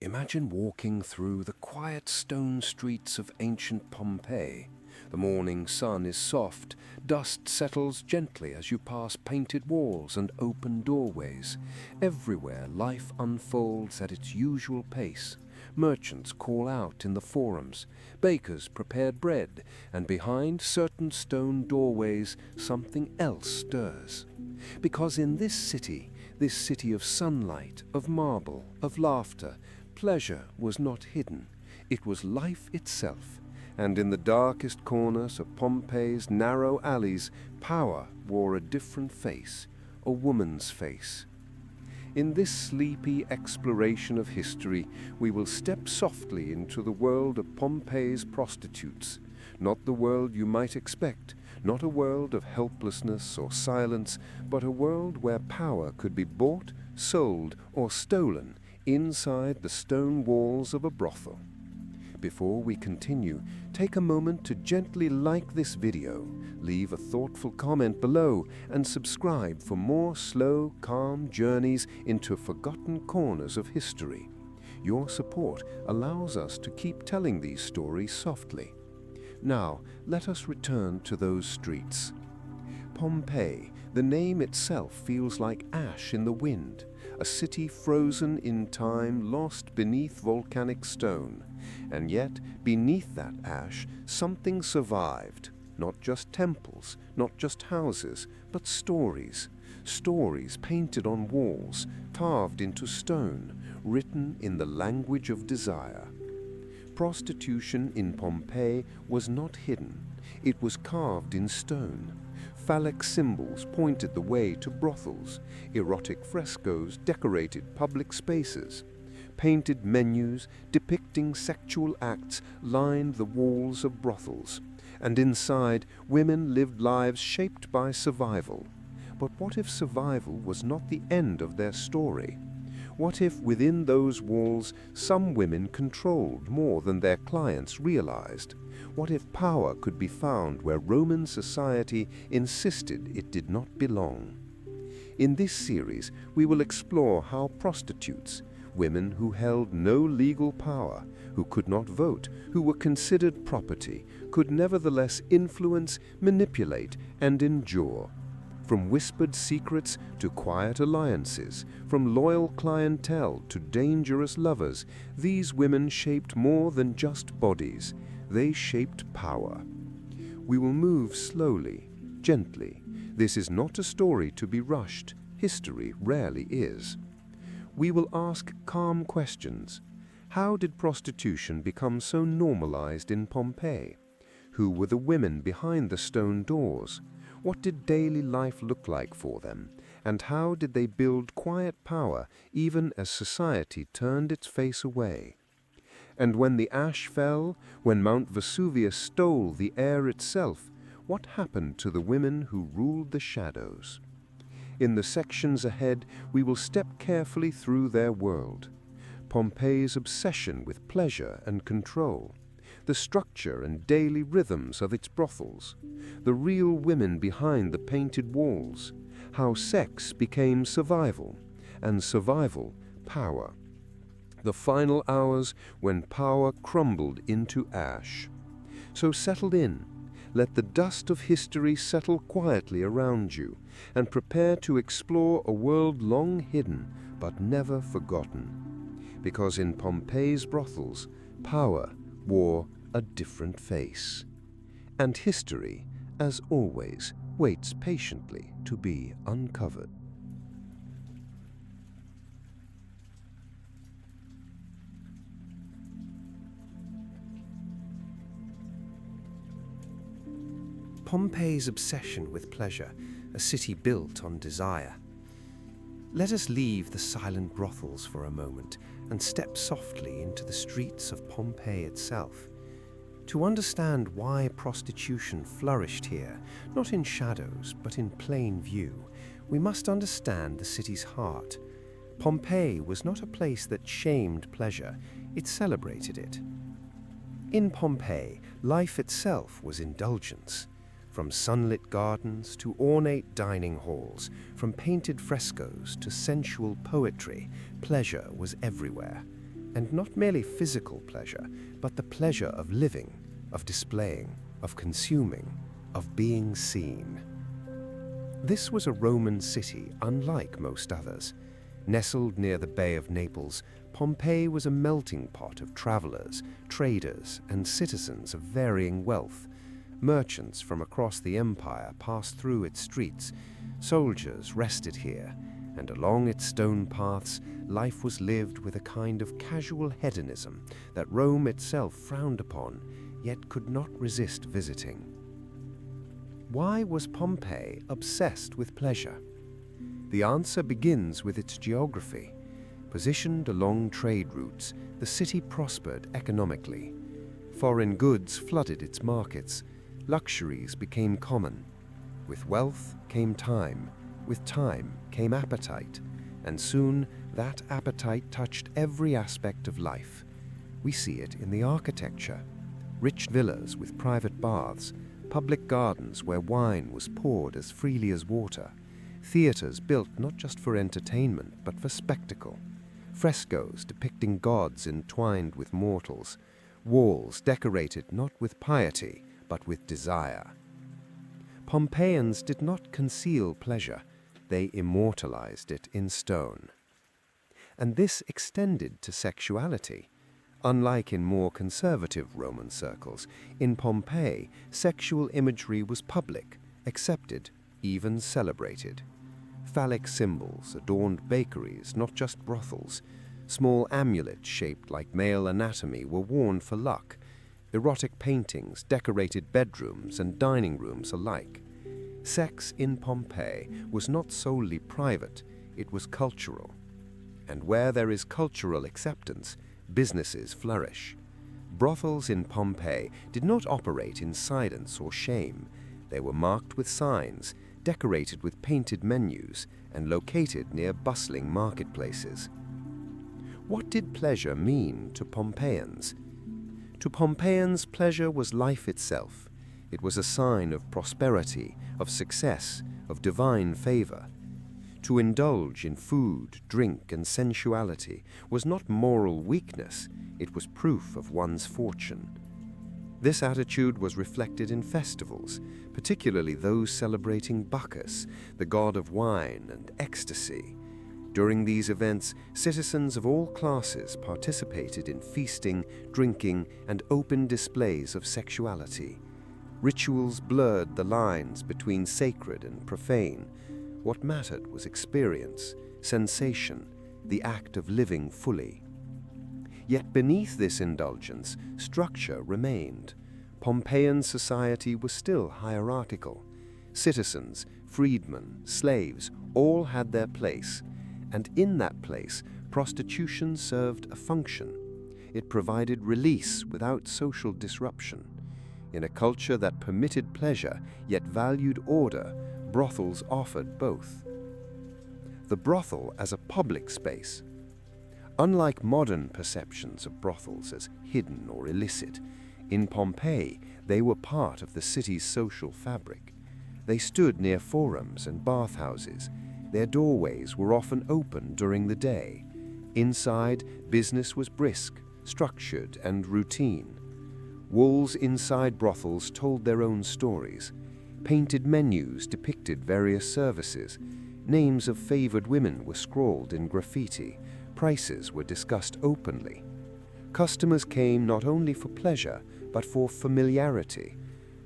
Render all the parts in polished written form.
Imagine walking through the quiet stone streets of ancient Pompeii. The morning sun is soft, dust settles gently as you pass painted walls and open doorways. Everywhere life unfolds at its usual pace. Merchants call out in the forums, bakers prepare bread, and behind certain stone doorways something else stirs. Because in this city of sunlight, of marble, of laughter, pleasure was not hidden. It was life itself. And in the darkest corners of Pompeii's narrow alleys, power wore a different face, a woman's face. In this sleepy exploration of history, we will step softly into the world of Pompeii's prostitutes. Not the world you might expect, not a world of helplessness or silence, but a world where power could be bought, sold, or stolen inside the stone walls of a brothel. Before we continue, take a moment to gently like this video, leave a thoughtful comment below, and subscribe for more slow, calm journeys into forgotten corners of history. Your support allows us to keep telling these stories softly. Now, let us return to those streets. Pompeii, the name itself feels like ash in the wind, a city frozen in time, lost beneath volcanic stone. And yet, beneath that ash, something survived. Not just temples, not just houses, but stories. Stories painted on walls, carved into stone, written in the language of desire. Prostitution in Pompeii was not hidden. It was carved in stone. Phallic symbols pointed the way to brothels. Erotic frescoes decorated public spaces. Painted menus depicting sexual acts lined the walls of brothels. And inside, women lived lives shaped by survival. But what if survival was not the end of their story? What if within those walls some women controlled more than their clients realized? What if power could be found where Roman society insisted it did not belong? In this series, we will explore how prostitutes, women who held no legal power, who could not vote, who were considered property, could nevertheless influence, manipulate, and endure. From whispered secrets to quiet alliances, from loyal clientele to dangerous lovers, these women shaped more than just bodies. They shaped power. We will move slowly, gently. This is not a story to be rushed. History rarely is. We will ask calm questions. How did prostitution become so normalized in Pompeii? Who were the women behind the stone doors? What did daily life look like for them? And how did they build quiet power even as society turned its face away? And when the ash fell, when Mount Vesuvius stole the air itself, what happened to the women who ruled the shadows? In the sections ahead, we will step carefully through their world. Pompeii's obsession with pleasure and control, the structure and daily rhythms of its brothels, the real women behind the painted walls, how sex became survival, and survival power. The final hours when power crumbled into ash. So settle in, let the dust of history settle quietly around you, and prepare to explore a world long hidden but never forgotten. Because in Pompeii's brothels, power wore a different face. And history, as always, waits patiently to be uncovered. Pompeii's obsession with pleasure, a city built on desire. Let us leave the silent brothels for a moment and step softly into the streets of Pompeii itself. To understand why prostitution flourished here, not in shadows but in plain view, we must understand the city's heart. Pompeii was not a place that shamed pleasure, it celebrated it. In Pompeii, life itself was indulgence. From sunlit gardens to ornate dining halls, from painted frescoes to sensual poetry, pleasure was everywhere. And not merely physical pleasure, but the pleasure of living, of displaying, of consuming, of being seen. This was a Roman city unlike most others. Nestled near the Bay of Naples, Pompeii was a melting pot of travelers, traders, and citizens of varying wealth. Merchants from across the empire passed through its streets, soldiers rested here, and along its stone paths, life was lived with a kind of casual hedonism that Rome itself frowned upon, yet could not resist visiting. Why was Pompeii obsessed with pleasure? The answer begins with its geography. Positioned along trade routes, the city prospered economically. Foreign goods flooded its markets. Luxuries became common. With wealth came time. With time came appetite. And soon that appetite touched every aspect of life. We see it in the architecture. Rich villas with private baths, public gardens where wine was poured as freely as water, theaters built not just for entertainment but for spectacle, frescoes depicting gods entwined with mortals, walls decorated not with piety but with desire. Pompeians did not conceal pleasure, they immortalized it in stone. And this extended to sexuality. Unlike in more conservative Roman circles, in Pompeii, sexual imagery was public, accepted, even celebrated. Phallic symbols adorned bakeries, not just brothels. Small amulets shaped like male anatomy were worn for luck. Erotic paintings decorated bedrooms and dining rooms alike. Sex in Pompeii was not solely private, it was cultural. And where there is cultural acceptance, businesses flourish. Brothels in Pompeii did not operate in silence or shame. They were marked with signs, decorated with painted menus, and located near bustling marketplaces. What did pleasure mean to Pompeians? To Pompeians, pleasure was life itself. It was a sign of prosperity, of success, of divine favor. To indulge in food, drink, and sensuality was not moral weakness, it was proof of one's fortune. This attitude was reflected in festivals, particularly those celebrating Bacchus, the god of wine and ecstasy. During these events, citizens of all classes participated in feasting, drinking, and open displays of sexuality. Rituals blurred the lines between sacred and profane. What mattered was experience, sensation, the act of living fully. Yet beneath this indulgence, structure remained. Pompeian society was still hierarchical. Citizens, freedmen, slaves, all had their place, and in that place, prostitution served a function. It provided release without social disruption. In a culture that permitted pleasure yet valued order, brothels offered both. The brothel as a public space. Unlike modern perceptions of brothels as hidden or illicit, in Pompeii they were part of the city's social fabric. They stood near forums and bathhouses. Their doorways were often open during the day. Inside, business was brisk, structured, and routine. Walls inside brothels told their own stories. Painted menus depicted various services. Names of favored women were scrawled in graffiti. Prices were discussed openly. Customers came not only for pleasure, but for familiarity.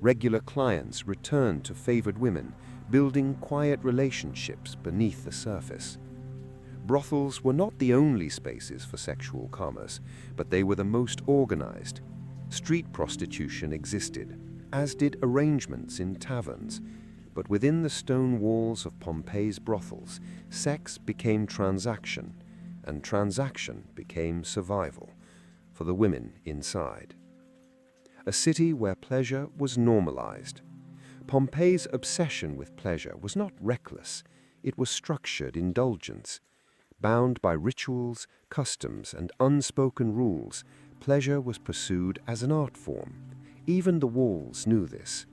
Regular clients returned to favored women, building quiet relationships beneath the surface. Brothels were not the only spaces for sexual commerce, but they were the most organized. Street prostitution existed, as did arrangements in taverns, but within the stone walls of Pompeii's brothels, sex became transaction, and transaction became survival for the women inside. A city where pleasure was normalized. Pompeii's obsession with pleasure was not reckless, it was structured indulgence. Bound by rituals, customs, and unspoken rules, pleasure was pursued as an art form. Even the walls knew this.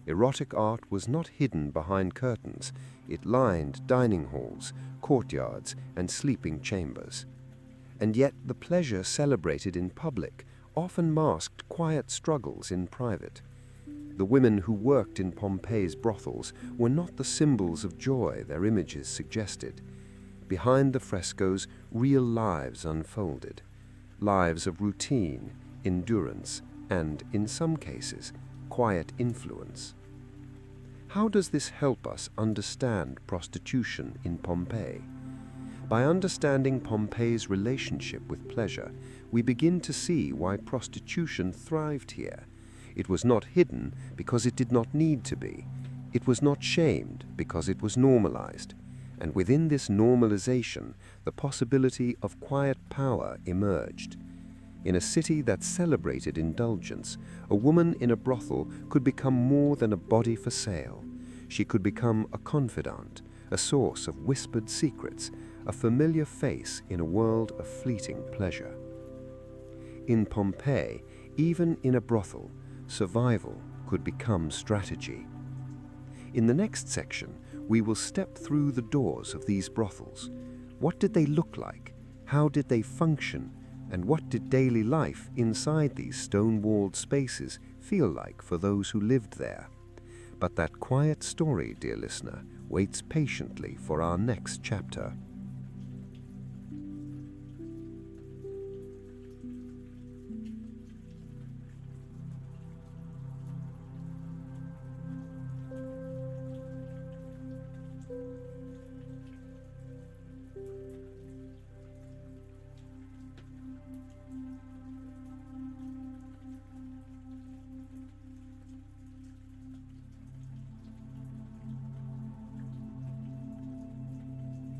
Erotic art was not hidden behind curtains. It lined dining halls, courtyards, and sleeping chambers. and yet the pleasure celebrated in public often masked quiet struggles in private. The women who worked in Pompeii's brothels were not the symbols of joy their images suggested. Behind the frescoes, real lives unfolded, lives of routine, endurance, and, in some cases, quiet influence. How does this help us understand prostitution in Pompeii? By understanding Pompeii's relationship with pleasure, we begin to see why prostitution thrived here. It was not hidden because it did not need to be. It was not shamed because it was normalized. And within this normalization, the possibility of quiet power emerged. In a city that celebrated indulgence, a woman in a brothel could become more than a body for sale. She could become a confidant, a source of whispered secrets, a familiar face in a world of fleeting pleasure. In Pompeii, even in a brothel, survival could become strategy. In the next section, we will step through the doors of these brothels. What did they look like? How did they function? And what did daily life inside these stone-walled spaces feel like for those who lived there? But that quiet story, dear listener, waits patiently for our next chapter.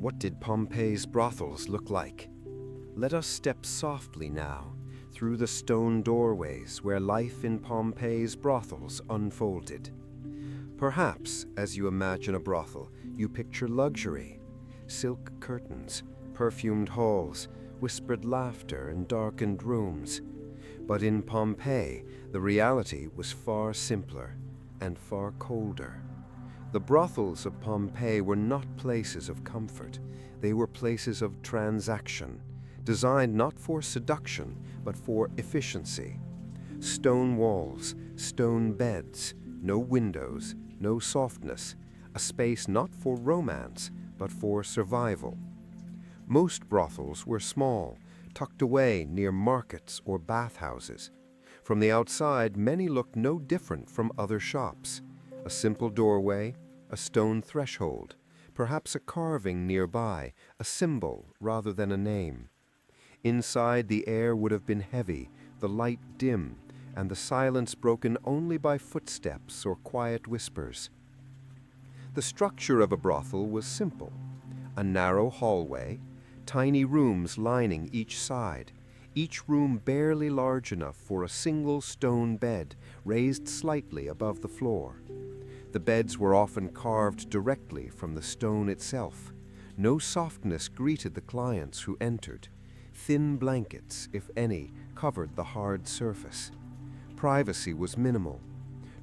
What did Pompeii's brothels look like? Let us step softly now through the stone doorways where life in Pompeii's brothels unfolded. Perhaps, as you imagine a brothel, you picture luxury, silk curtains, perfumed halls, whispered laughter, and darkened rooms. But in Pompeii, the reality was far simpler and far colder. The brothels of Pompeii were not places of comfort. They were places of transaction, designed not for seduction, but for efficiency. Stone walls, stone beds, no windows, no softness, a space not for romance, but for survival. Most brothels were small, tucked away near markets or bathhouses. From the outside, many looked no different from other shops. A simple doorway, a stone threshold, perhaps a carving nearby, a symbol rather than a name. Inside, the air would have been heavy, the light dim, and the silence broken only by footsteps or quiet whispers. The structure of a brothel was simple. A narrow hallway, tiny rooms lining each side, each room barely large enough for a single stone bed raised slightly above the floor. The beds were often carved directly from the stone itself. No softness greeted the clients who entered. Thin blankets, if any, covered the hard surface. Privacy was minimal.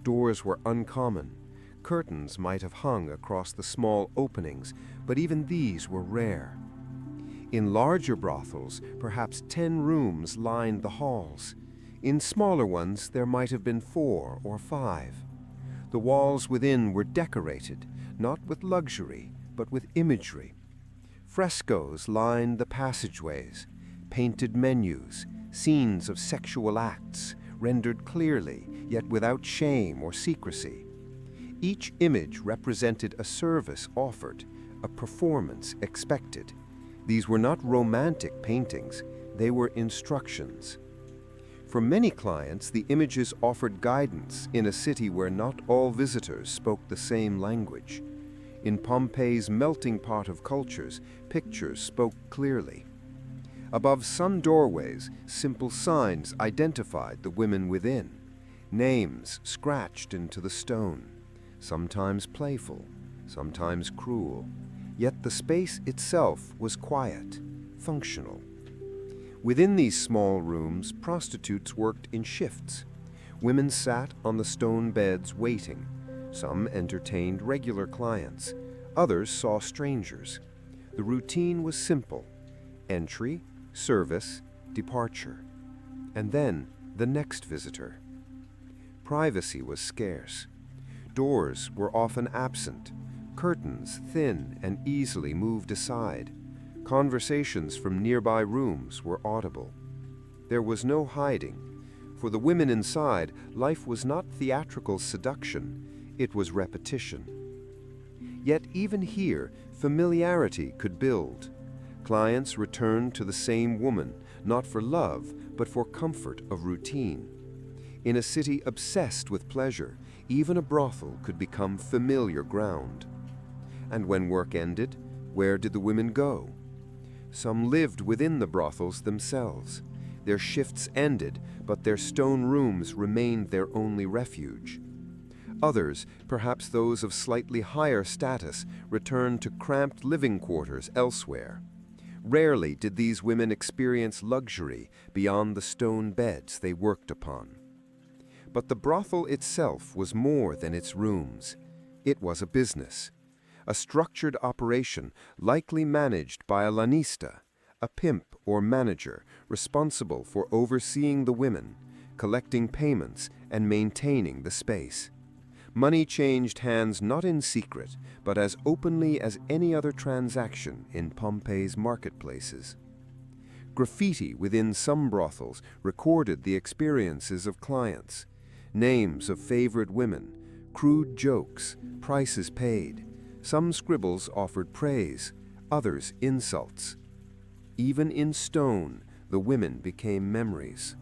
Doors were uncommon. Curtains might have hung across the small openings, but even these were rare. In larger brothels, perhaps 10 rooms lined the halls. In smaller ones, there might have been 4 or 5. The walls within were decorated, not with luxury, but with imagery. Frescos lined the passageways, painted menus, scenes of sexual acts, rendered clearly, yet without shame or secrecy. Each image represented a service offered, a performance expected. These were not romantic paintings, they were instructions. For many clients, the images offered guidance in a city where not all visitors spoke the same language. In Pompeii's melting pot of cultures, pictures spoke clearly. Above some doorways, simple signs identified the women within, names scratched into the stone, sometimes playful, sometimes cruel. Yet the space itself was quiet, functional. Within these small rooms, prostitutes worked in shifts. Women sat on the stone beds waiting. Some entertained regular clients. Others saw strangers. The routine was simple. Entry, service, departure, and then the next visitor. Privacy was scarce. Doors were often absent, curtains thin and easily moved aside. Conversations from nearby rooms were audible. There was no hiding. For the women inside, life was not theatrical seduction, it was repetition. Yet even here, familiarity could build. Clients returned to the same woman, not for love, but for comfort of routine. In a city obsessed with pleasure, even a brothel could become familiar ground. And when work ended, where did the women go? Some lived within the brothels themselves. Their shifts ended, but their stone rooms remained their only refuge. Others, perhaps those of slightly higher status, returned to cramped living quarters elsewhere. Rarely did these women experience luxury beyond the stone beds they worked upon. But the brothel itself was more than its rooms. It was a business, a structured operation likely managed by a lanista, a pimp or manager responsible for overseeing the women, collecting payments, and maintaining the space. Money changed hands not in secret, but as openly as any other transaction in Pompeii's marketplaces. Graffiti within some brothels recorded the experiences of clients, names of favored women, crude jokes, prices paid. Some scribbles offered praise, others insults. Even in stone, the women became memories.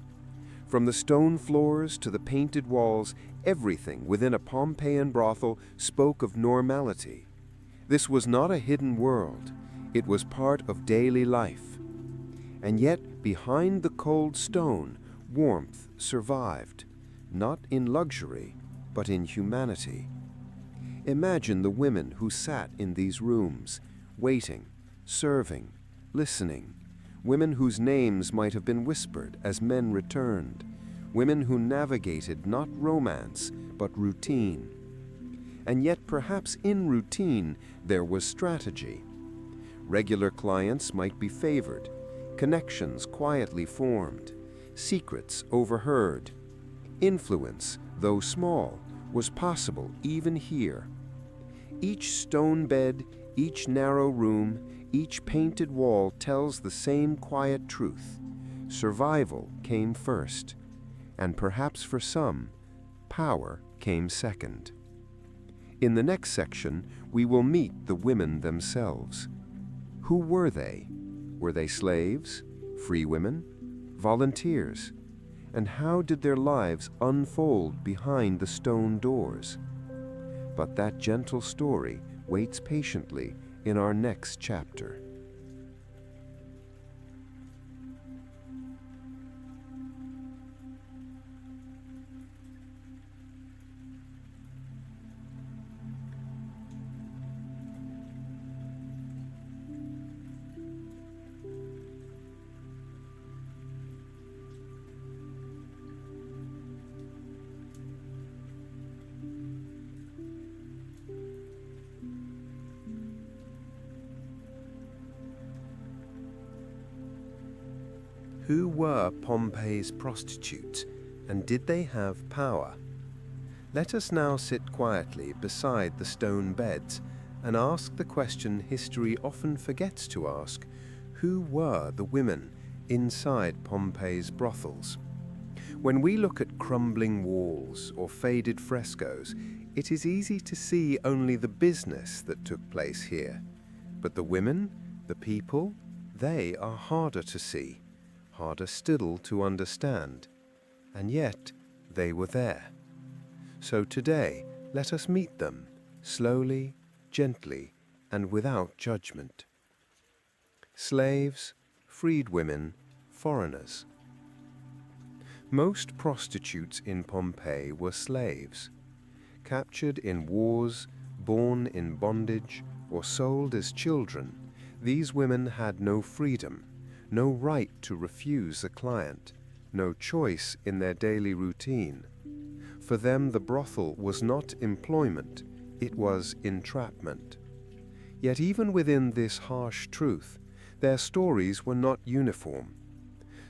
From the stone floors to the painted walls, everything within a Pompeian brothel spoke of normality. This was not a hidden world. It was part of daily life. And yet, behind the cold stone, warmth survived, not in luxury, but in humanity. Imagine the women who sat in these rooms, waiting, serving, listening, women whose names might have been whispered as men returned, women who navigated not romance, but routine. And yet perhaps in routine there was strategy. Regular clients might be favored, connections quietly formed, secrets overheard. Influence, though small, was possible even here. Each stone bed, each narrow room, each painted wall tells the same quiet truth. Survival came first, and perhaps for some, power came second. In the next section, we will meet the women themselves. Who were they? Were they slaves, free women, volunteers? And how did their lives unfold behind the stone doors? But that gentle story waits patiently in our next chapter. Who were Pompeii's prostitutes, and did they have power? Let us now sit quietly beside the stone beds and ask the question history often forgets to ask: who were the women inside Pompeii's brothels? When we look at crumbling walls or faded frescoes, it is easy to see only the business that took place here. But the women, the people, they are harder to see, harder still to understand, and yet they were there. So today, let us meet them, slowly, gently, and without judgment. Slaves, freed women, foreigners. Most prostitutes in Pompeii were slaves, captured in wars, born in bondage, or sold as children. These women had no freedom, no right to refuse a client, no choice in their daily routine. For them, the brothel was not employment, it was entrapment. Yet even within this harsh truth, Their stories were not uniform.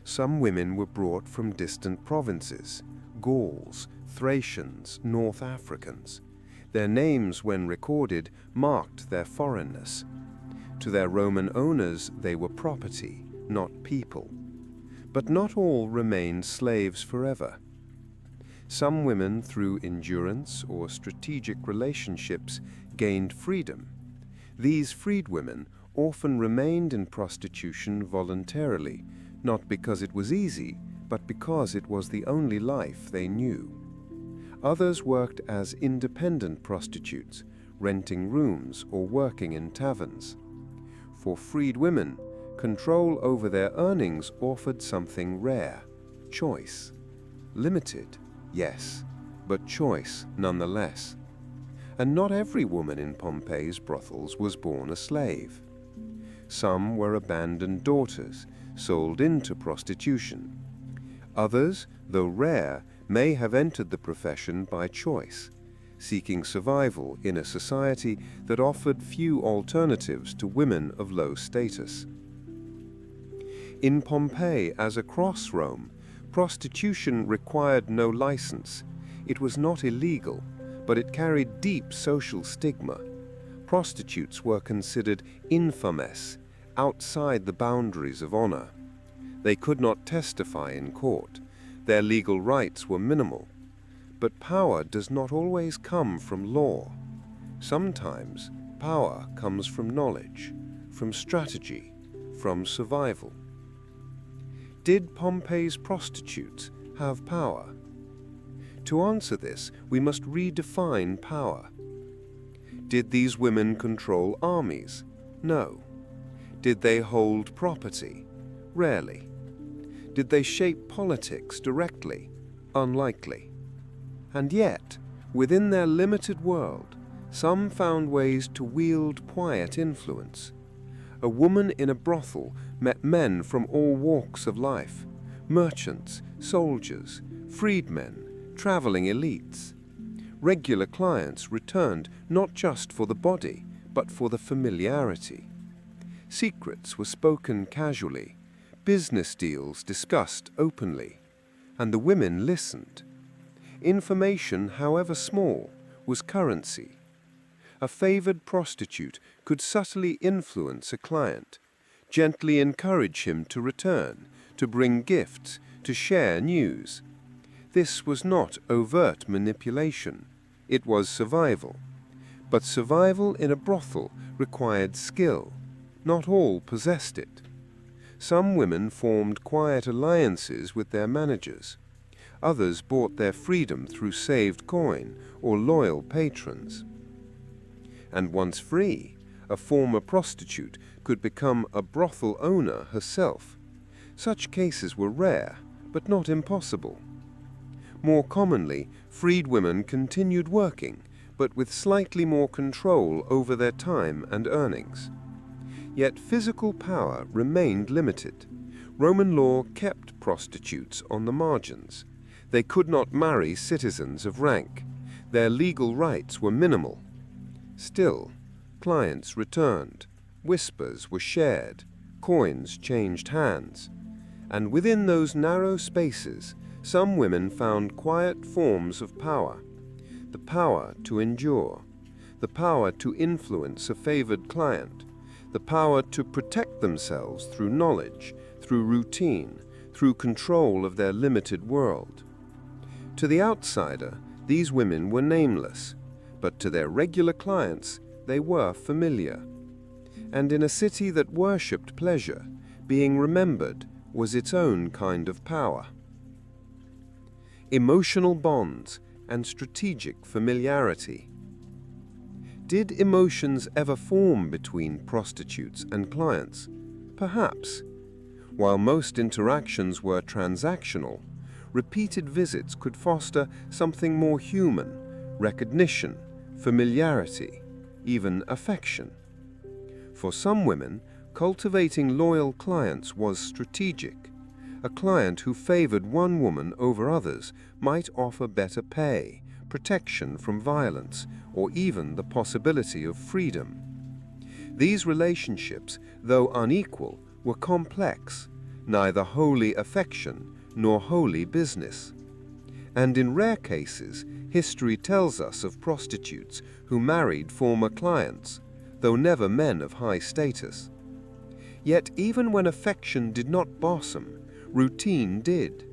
Some women were brought from distant provinces, Gauls, Thracians, North Africans. Their names, when recorded, marked their foreignness. To their Roman owners, they were property, not people. But not all remained slaves forever. Some women, through endurance or strategic relationships, gained freedom. These freed women often remained in prostitution voluntarily, not because it was easy, but because it was the only life they knew. Others worked as independent prostitutes, renting rooms or working in taverns. For freed women, control over their earnings offered something rare: choice. Limited, yes, but choice nonetheless. And not every woman in Pompeii's brothels was born a slave. Some were abandoned daughters, sold into prostitution. Others, though rare, may have entered the profession by choice, seeking survival in a society that offered few alternatives to women of low status. In Pompeii, as across Rome, prostitution required no license. It was not illegal, but it carried deep social stigma. Prostitutes were considered infamous, outside the boundaries of honor. They could not testify in court. Their legal rights were minimal. But power does not always come from law. Sometimes power comes from knowledge, from strategy, from survival. Did Pompeii's prostitutes have power? To answer this, we must redefine power. Did these women control armies? No. Did they hold property? Rarely. Did they shape politics directly? Unlikely. And yet, within their limited world, some found ways to wield quiet influence. A woman in a brothel met men from all walks of life: merchants, soldiers, freedmen, traveling elites. Regular clients returned not just for the body, but for the familiarity. Secrets were spoken casually, business deals discussed openly, and the women listened. Information, however small, was currency. A favored prostitute could subtly influence a client, gently encourage him to return, to bring gifts, to share news. This was not overt manipulation. It was survival. But survival in a brothel required skill. Not all possessed it. Some women formed quiet alliances with their managers. Others bought their freedom through saved coin or loyal patrons. And once free, a former prostitute could become a brothel owner herself. Such cases were rare, but not impossible. More commonly, freed women continued working, but with slightly more control over their time and earnings. Yet physical power remained limited. Roman law kept prostitutes on the margins. They could not marry citizens of rank. Their legal rights were minimal. Still, clients returned. Whispers were shared. Coins changed hands. And within those narrow spaces, some women found quiet forms of power. The power to endure. The power to influence a favored client. The power to protect themselves through knowledge, through routine, through control of their limited world. To the outsider, these women were nameless, but to their regular clients, they were familiar. And in a city that worshipped pleasure, being remembered was its own kind of power. Emotional bonds and strategic familiarity. Did emotions ever form between prostitutes and clients? Perhaps. While most interactions were transactional, repeated visits could foster something more human: recognition, familiarity, even affection. For some women, cultivating loyal clients was strategic. A client who favored one woman over others might offer better pay, protection from violence, or even the possibility of freedom. These relationships, though unequal, were complex, neither wholly affection nor wholly business. And in rare cases, history tells us of prostitutes who married former clients, though never men of high status. Yet even when affection did not blossom, routine did.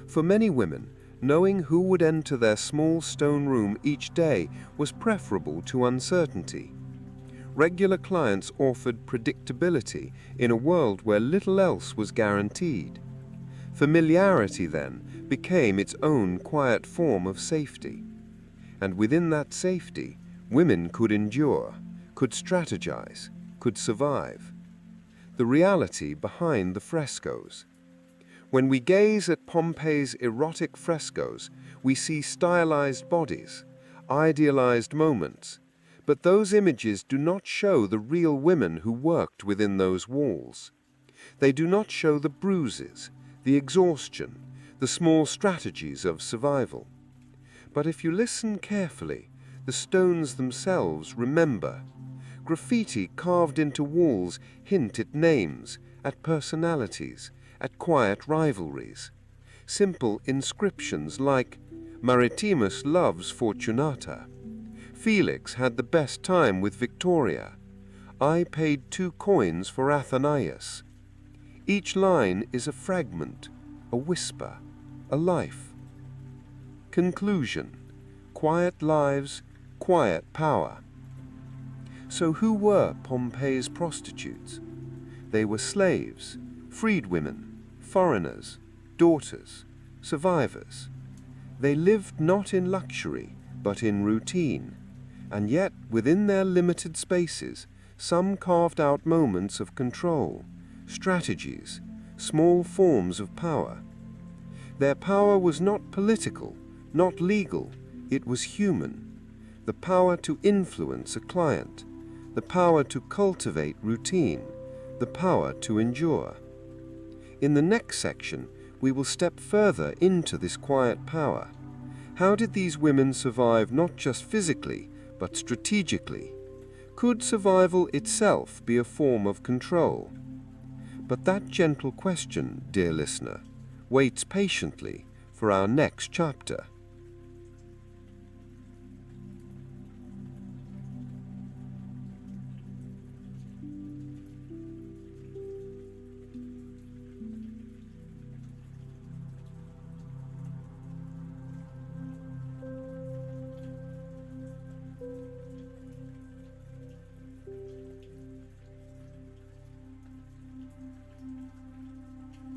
For many women, knowing who would enter their small stone room each day was preferable to uncertainty. Regular clients offered predictability in a world where little else was guaranteed. Familiarity, then, became its own quiet form of safety. And within that safety, women could endure, could strategize, could survive. The reality behind the frescoes. When we gaze at Pompeii's erotic frescoes, we see stylized bodies, idealized moments, but those images do not show the real women who worked within those walls. They do not show the bruises, the exhaustion, the small strategies of survival. But if you listen carefully, the stones themselves remember. Graffiti carved into walls hint at names, at personalities, at quiet rivalries. Simple inscriptions like, "Maritimus loves Fortunata," "Felix had the best time with Victoria," "I paid 2 coins for Athenaeus." Each line is a fragment, a whisper, a life. Conclusion: quiet lives, quiet power. So who were Pompeii's prostitutes? They were slaves, freedwomen, foreigners, daughters, survivors. They lived not in luxury, but in routine, and yet within their limited spaces, some carved out moments of control, strategies, small forms of power. Their power was not political, not legal, it was human. The power to influence a client, the power to cultivate routine, the power to endure. In the next section, we will step further into this quiet power. How did these women survive not just physically, but strategically? Could survival itself be a form of control? But that gentle question, dear listener, waits patiently for our next chapter.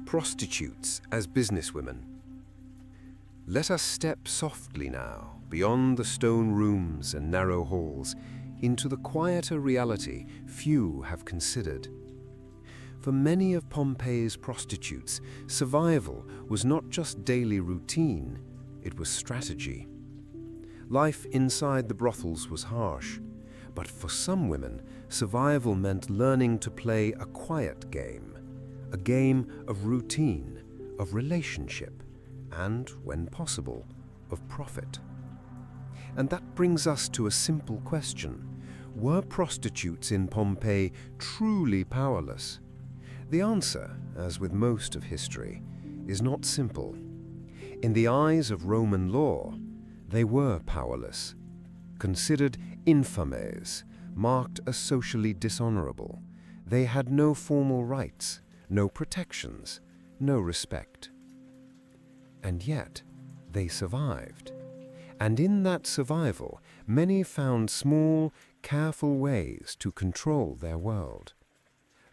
Prostitutes as businesswomen. Let us step softly now, beyond the stone rooms and narrow halls, into the quieter reality few have considered. For many of Pompeii's prostitutes, survival was not just daily routine, it was strategy. Life inside the brothels was harsh, but for some women, survival meant learning to play a quiet game. A game of routine, of relationship, and, when possible, of profit. And that brings us to a simple question. Were prostitutes in Pompeii truly powerless? The answer, as with most of history, is not simple. In the eyes of Roman law, they were powerless, considered infames, marked as socially dishonorable. They had no formal rights, no protections, no respect. And yet, they survived. And in that survival, many found small, careful ways to control their world.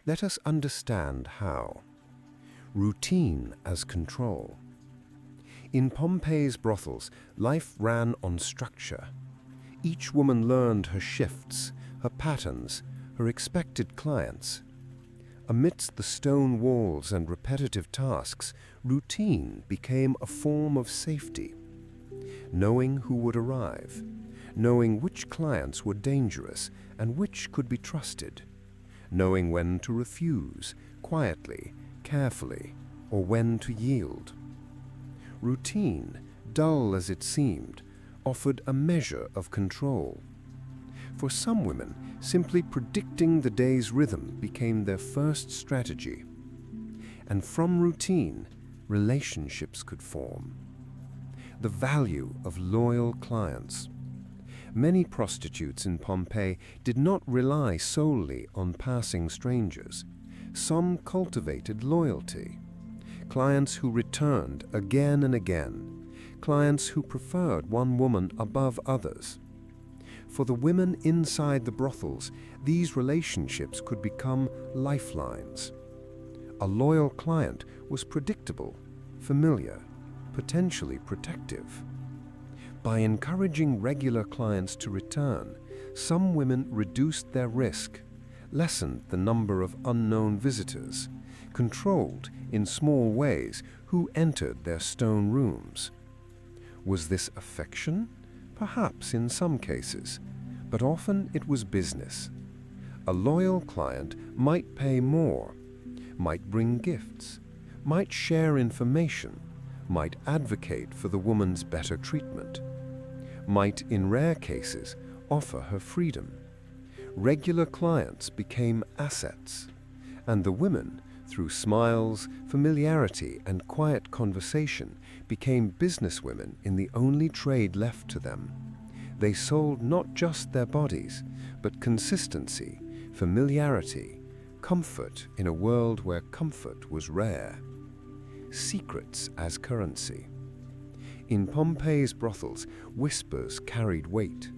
Let us understand how. Routine as control. In Pompeii's brothels, life ran on structure. Each woman learned her shifts, her patterns, her expected clients. Amidst the stone walls and repetitive tasks, routine became a form of safety. Knowing who would arrive, knowing which clients were dangerous and which could be trusted, knowing when to refuse, quietly, carefully, or when to yield. Routine, dull as it seemed, offered a measure of control. For some women, simply predicting the day's rhythm became their first strategy. And from routine, relationships could form. The value of loyal clients. Many prostitutes in Pompeii did not rely solely on passing strangers. Some cultivated loyalty. Clients who returned again and again. Clients who preferred one woman above others. For the women inside the brothels, these relationships could become lifelines. A loyal client was predictable, familiar, potentially protective. By encouraging regular clients to return, some women reduced their risk, lessened the number of unknown visitors, controlled in small ways who entered their stone rooms. Was this affection? Perhaps in some cases, but often it was business. A loyal client might pay more, might bring gifts, might share information, might advocate for the woman's better treatment, might, in rare cases, offer her freedom. Regular clients became assets, and the women, through smiles, familiarity, and quiet conversation, became businesswomen in the only trade left to them. They sold not just their bodies, but consistency, familiarity, comfort in a world where comfort was rare. Secrets as currency. In Pompeii's brothels, whispers carried weight.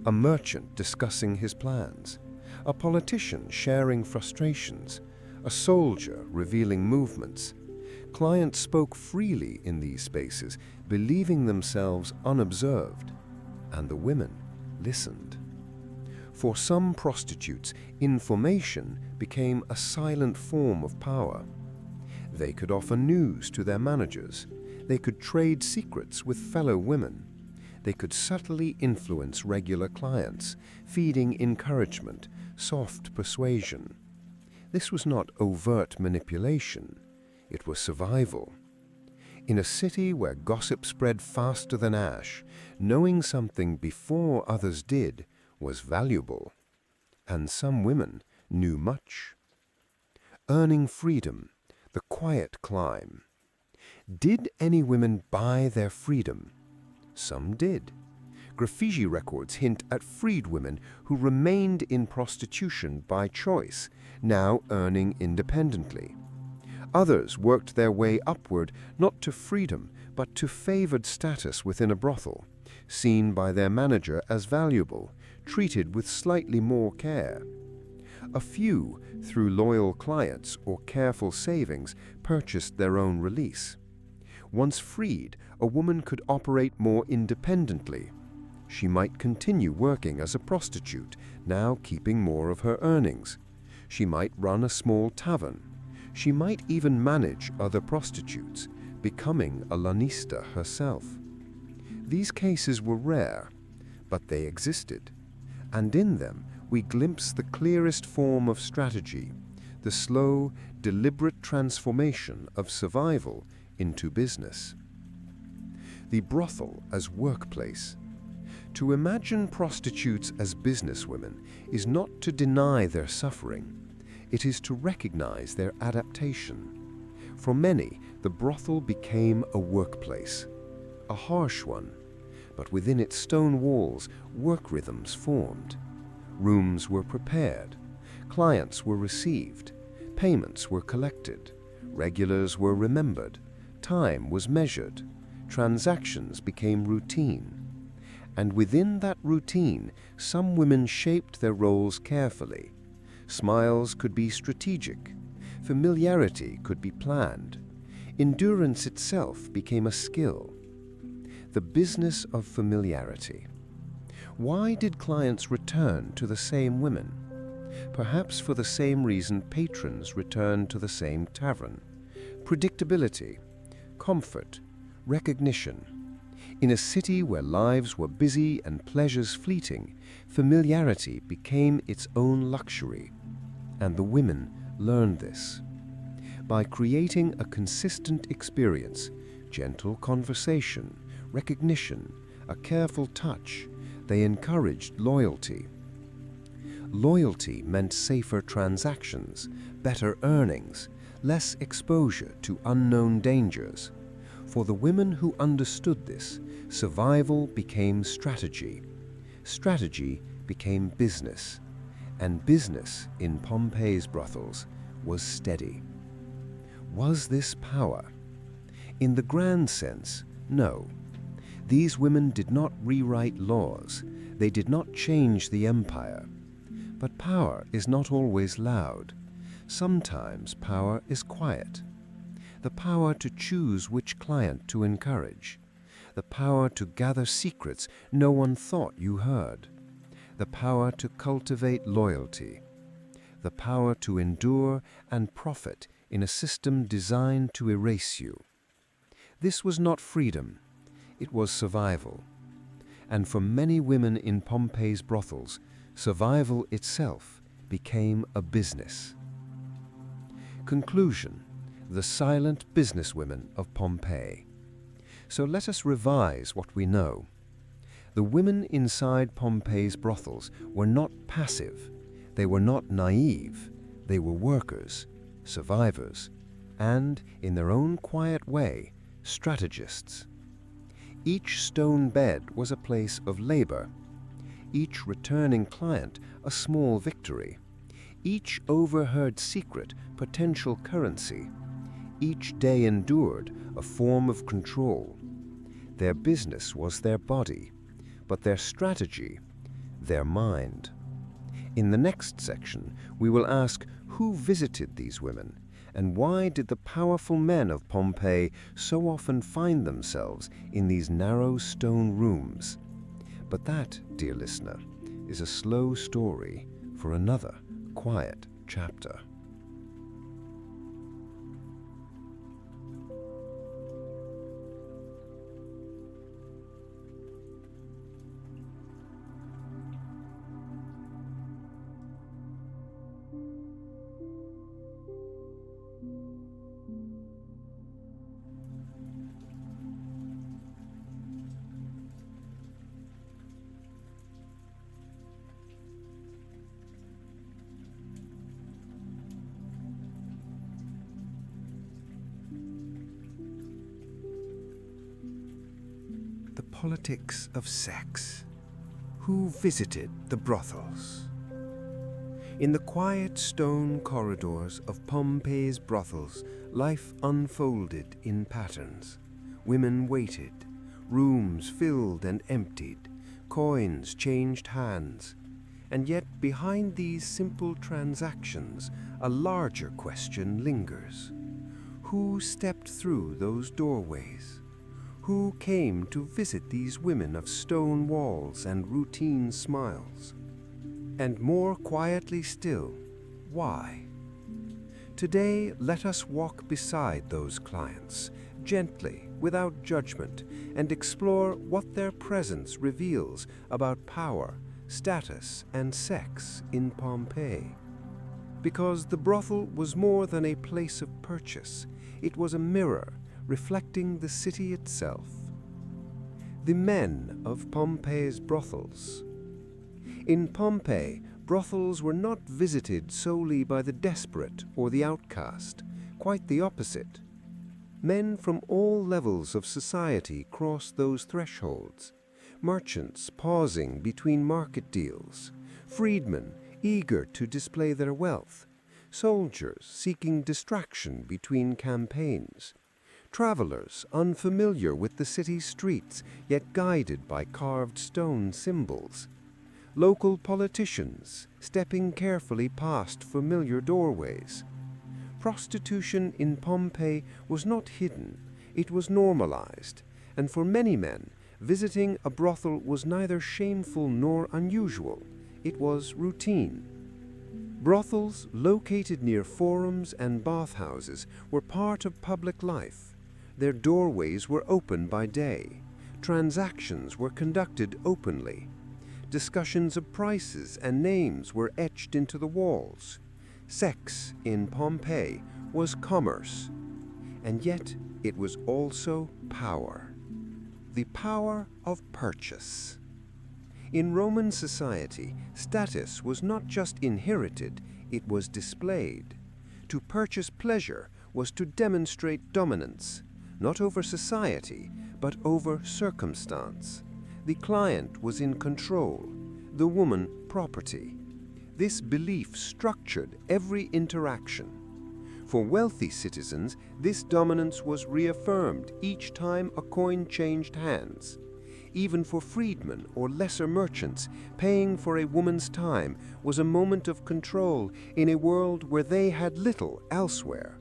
A merchant discussing his plans, a politician sharing frustrations, a soldier revealing movements. Clients spoke freely in these spaces, believing themselves unobserved, and the women listened. For some prostitutes, information became a silent form of power. They could offer news to their managers. They could trade secrets with fellow women. They could subtly influence regular clients, feeding encouragement, soft persuasion. This was not overt manipulation. It was survival. In a city where gossip spread faster than ash, knowing something before others did was valuable. And some women knew much. Earning freedom, the quiet climb. Did any women buy their freedom? Some did. Graffiti records hint at freed women who remained in prostitution by choice, now earning independently. Others worked their way upward, not to freedom, but to favored status within a brothel, seen by their manager as valuable, treated with slightly more care. A few, through loyal clients or careful savings, purchased their own release. Once freed, a woman could operate more independently. She might continue working as a prostitute, now keeping more of her earnings. She might run a small tavern. She might even manage other prostitutes, becoming a lanista herself. These cases were rare, but they existed, and in them we glimpse the clearest form of strategy, the slow, deliberate transformation of survival into business. The brothel as workplace. To imagine prostitutes as businesswomen is not to deny their suffering. It is to recognize their adaptation. For many, the brothel became a workplace, a harsh one, but within its stone walls, work rhythms formed. Rooms were prepared, clients were received, payments were collected, regulars were remembered, time was measured, transactions became routine. And within that routine, some women shaped their roles carefully. Smiles could be strategic. Familiarity could be planned. Endurance itself became a skill. The business of familiarity. Why did clients return to the same women? Perhaps for the same reason patrons returned to the same tavern. Predictability, comfort, recognition. In a city where lives were busy and pleasures fleeting, familiarity became its own luxury, and the women learned this. By creating a consistent experience, gentle conversation, recognition, a careful touch, they encouraged loyalty, Loyalty meant safer transactions, better earnings, less exposure to unknown dangers. For the women who understood this, survival became strategy. Strategy became business. And business in Pompeii's brothels was steady. Was this power? In the grand sense, no. These women did not rewrite laws. They did not change the empire. But power is not always loud. Sometimes power is quiet. The power to choose which client to encourage. The power to gather secrets no one thought you heard. The power to cultivate loyalty. The power to endure and profit in a system designed to erase you. This was not freedom. It was survival. And for many women in Pompeii's brothels, survival itself became a business. Conclusion: the silent businesswomen of Pompeii. So let us revise what we know. The women inside Pompeii's brothels were not passive. They were not naive. They were workers, survivors, and, in their own quiet way, strategists. Each stone bed was a place of labor. Each returning client a small victory. Each overheard secret potential currency. Each day endured a form of control. Their business was their body, but their strategy, their mind. In the next section, we will ask who visited these women, and why did the powerful men of Pompeii so often find themselves in these narrow stone rooms? But that, dear listener, is a slow story for another quiet chapter. The politics of sex. Who visited the brothels? In the quiet stone corridors of Pompeii's brothels, life unfolded in patterns. Women waited, rooms filled and emptied, coins changed hands. And yet behind these simple transactions, a larger question lingers. Who stepped through those doorways? Who came to visit these women of stone walls and routine smiles? And more quietly still, why? Today, let us walk beside those clients, gently, without judgment, and explore what their presence reveals about power, status, and sex in Pompeii. Because the brothel was more than a place of purchase, it was a mirror reflecting the city itself. The men of Pompeii's brothels. In Pompeii, brothels were not visited solely by the desperate or the outcast, quite the opposite. Men from all levels of society crossed those thresholds, merchants pausing between market deals, freedmen eager to display their wealth, soldiers seeking distraction between campaigns, travelers unfamiliar with the city's streets yet guided by carved stone symbols, local politicians stepping carefully past familiar doorways. Prostitution in Pompeii was not hidden, it was normalized, and for many men, visiting a brothel was neither shameful nor unusual, it was routine. Brothels located near forums and bathhouses were part of public life. Their doorways were open by day. Transactions were conducted openly. Discussions of prices and names were etched into the walls. Sex in Pompeii was commerce, and yet it was also power. The power of purchase. In Roman society, status was not just inherited, it was displayed. To purchase pleasure was to demonstrate dominance, not over society, but over circumstance. The client was in control, the woman property. This belief structured every interaction. For wealthy citizens, this dominance was reaffirmed each time a coin changed hands. Even for freedmen or lesser merchants, paying for a woman's time was a moment of control in a world where they had little elsewhere.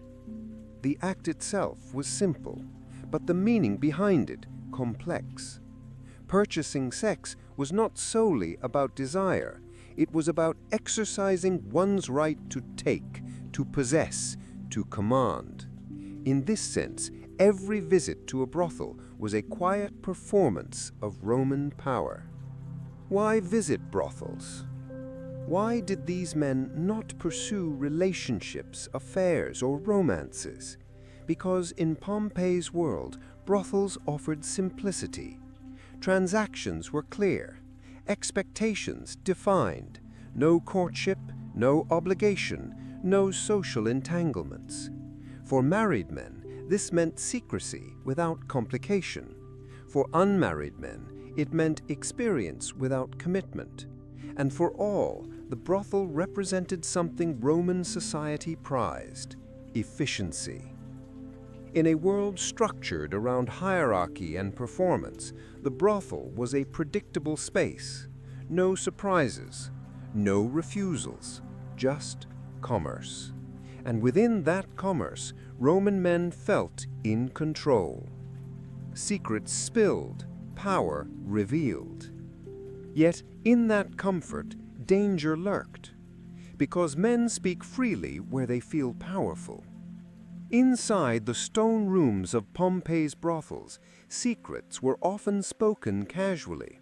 The act itself was simple, but the meaning behind it complex. Purchasing sex was not solely about desire, it was about exercising one's right to take, to possess, to command. In this sense, every visit to a brothel was a quiet performance of Roman power. Why visit brothels? Why did these men not pursue relationships, affairs, or romances? Because in Pompeii's world, brothels offered simplicity. Transactions were clear, expectations defined, no courtship, no obligation, no social entanglements. For married men, this meant secrecy without complication. For unmarried men, it meant experience without commitment. And for all, the brothel represented something Roman society prized: efficiency. In a world structured around hierarchy and performance, the brothel was a predictable space. No surprises, no refusals, just commerce. And within that commerce, Roman men felt in control. Secrets spilled, power revealed. Yet in that comfort, danger lurked, because men speak freely where they feel powerful. Inside the stone rooms of Pompeii's brothels, secrets were often spoken casually.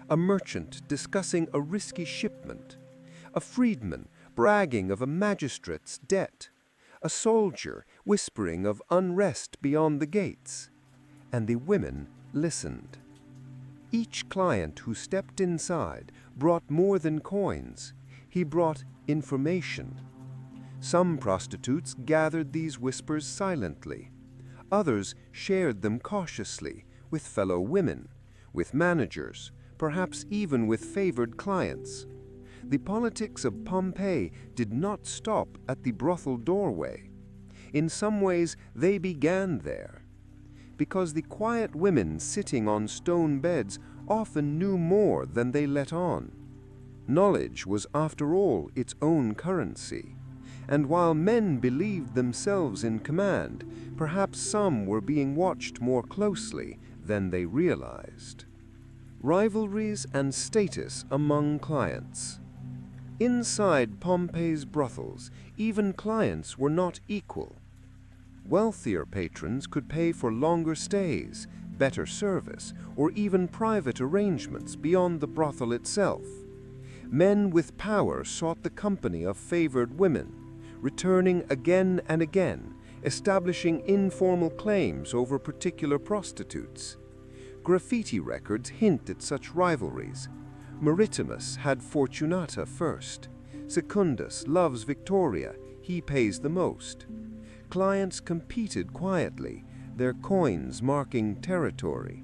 A merchant discussing a risky shipment, a freedman bragging of a magistrate's debt, a soldier whispering of unrest beyond the gates, and the women listened. Each client who stepped inside brought more than coins. He brought information. Some prostitutes gathered these whispers silently. Others shared them cautiously with fellow women, with managers, perhaps even with favored clients. The politics of Pompeii did not stop at the brothel doorway. In some ways, they began there. Because the quiet women sitting on stone beds often knew more than they let on. Knowledge was, after all, its own currency. And while men believed themselves in command, perhaps some were being watched more closely than they realized. Rivalries and status among clients. Inside Pompeii's brothels, even clients were not equal. Wealthier patrons could pay for longer stays, better service, or even private arrangements beyond the brothel itself. Men with power sought the company of favored women, returning again and again, establishing informal claims over particular prostitutes. Graffiti records hint at such rivalries. Maritimus had Fortunata first. Secundus loves Victoria, he pays the most. Clients competed quietly, their coins marking territory.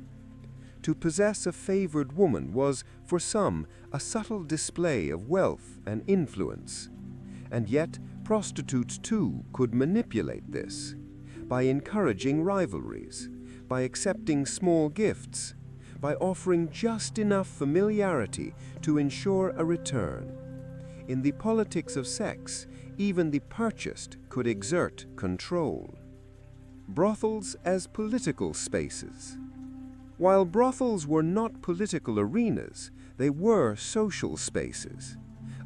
To possess a favored woman was, for some, a subtle display of wealth and influence. And yet, prostitutes too could manipulate this by encouraging rivalries, by accepting small gifts, by offering just enough familiarity to ensure a return. In the politics of sex, even the purchased could exert control. Brothels as political spaces. While brothels were not political arenas, they were social spaces.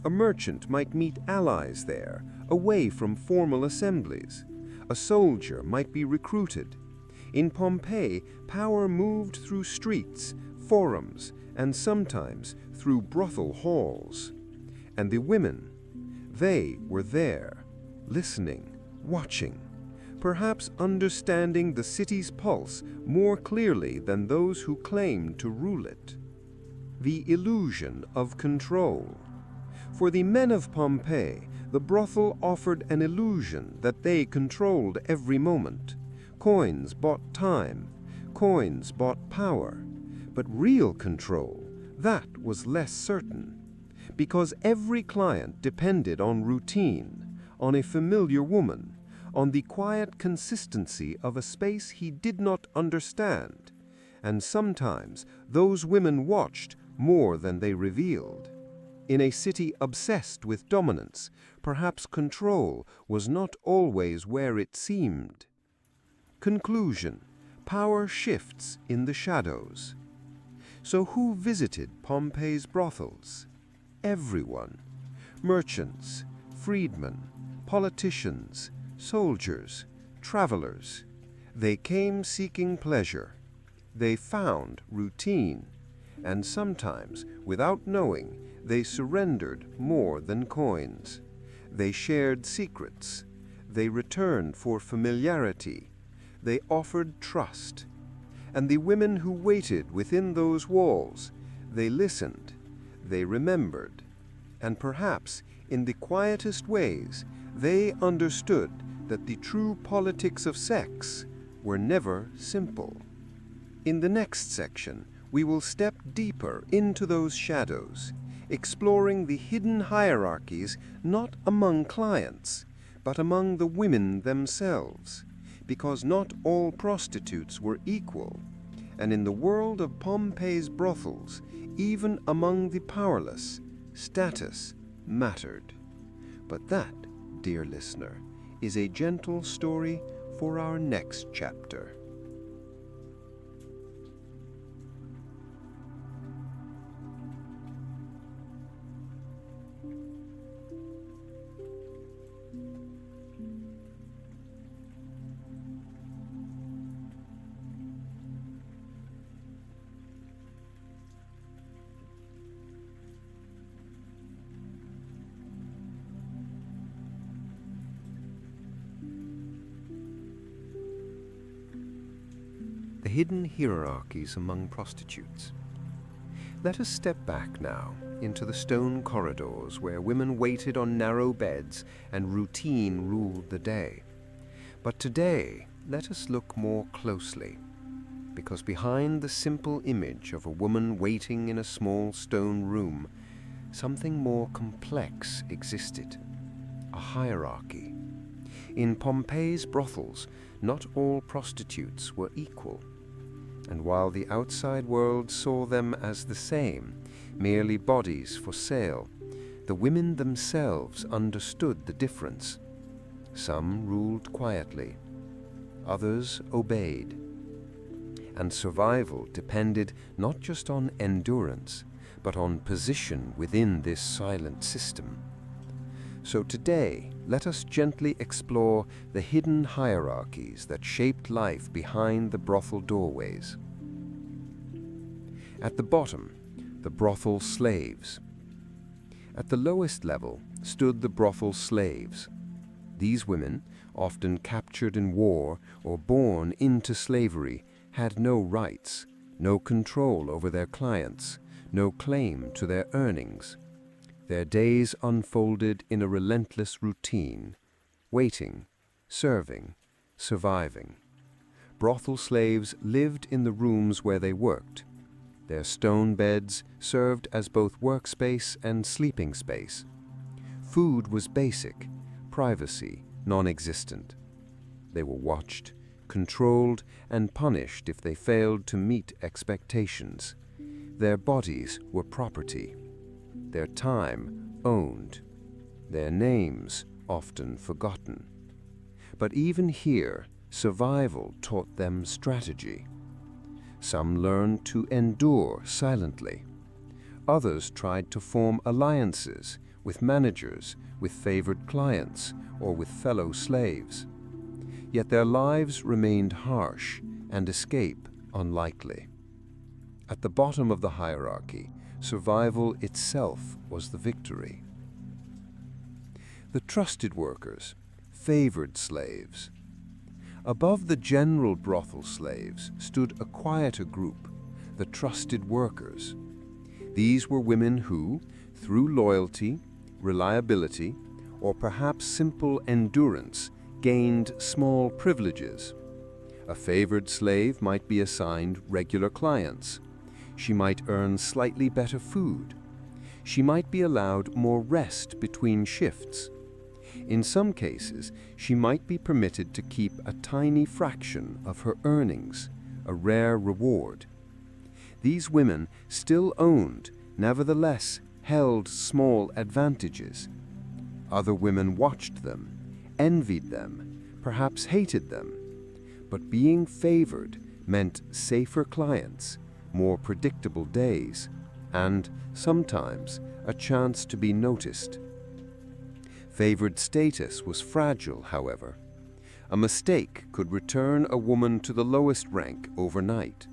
A merchant might meet allies there, away from formal assemblies. A soldier might be recruited. In Pompeii, power moved through streets, forums, and sometimes through brothel halls. And the women, they were there, listening, watching, perhaps understanding the city's pulse more clearly than those who claimed to rule it. the illusion of control. For the men of Pompeii, the brothel offered an illusion that they controlled every moment. Coins bought time, coins bought power, but real control, that was less certain, because every client depended on routine, on a familiar woman, on the quiet consistency of a space he did not understand, and sometimes those women watched more than they revealed. In a city obsessed with dominance, perhaps control was not always where it seemed. Conclusion: power shifts in the shadows. So who visited Pompeii's brothels? Everyone. Merchants, freedmen, politicians, soldiers, travelers. They came seeking pleasure. They found routine, and sometimes, without knowing, they surrendered more than coins. They shared secrets. They returned for familiarity. They offered trust. And the women who waited within those walls, they listened, they remembered, and perhaps, in the quietest ways, they understood that the true politics of sex were never simple. In the next section, we will step deeper into those shadows, exploring the hidden hierarchies not among clients, but among the women themselves, because not all prostitutes were equal, and in the world of Pompeii's brothels, even among the powerless, status mattered. But that, dear listener, is a gentle story for our next chapter. The hidden hierarchies among prostitutes. Let us step back now into the stone corridors where women waited on narrow beds and routine ruled the day. But today, let us look more closely, because behind the simple image of a woman waiting in a small stone room, something more complex existed, a hierarchy. In Pompeii's brothels, not all prostitutes were equal. And while the outside world saw them as the same, merely bodies for sale, the women themselves understood the difference. Some ruled quietly, others obeyed. And survival depended not just on endurance, but on position within this silent system. So today, let us gently explore the hidden hierarchies that shaped life behind the brothel doorways. At the bottom, the brothel slaves. At the lowest level stood the brothel slaves. These women, often captured in war or born into slavery, had no rights, no control over their clients, no claim to their earnings. Their days unfolded in a relentless routine, waiting, serving, surviving. Brothel slaves lived in the rooms where they worked. Their stone beds served as both workspace and sleeping space. Food was basic, privacy non-existent. They were watched, controlled, and punished if they failed to meet expectations. Their bodies were property, their time owned, their names often forgotten. But even here, survival taught them strategy. Some learned to endure silently. Others tried to form alliances with managers, with favored clients, or with fellow slaves. Yet their lives remained harsh and escape unlikely. At the bottom of the hierarchy, survival itself was the victory. The trusted workers, favored slaves. Above the general brothel slaves stood a quieter group, the trusted workers. These were women who, through loyalty, reliability, or perhaps simple endurance, gained small privileges. A favored slave might be assigned regular clients. She might earn slightly better food. She might be allowed more rest between shifts. In some cases, she might be permitted to keep a tiny fraction of her earnings, a rare reward. These women still owned, nevertheless held small advantages. Other women watched them, envied them, perhaps hated them. But being favored meant safer clients, more predictable days, and sometimes a chance to be noticed. Favored status was fragile, however. A mistake could return a woman to the lowest rank overnight.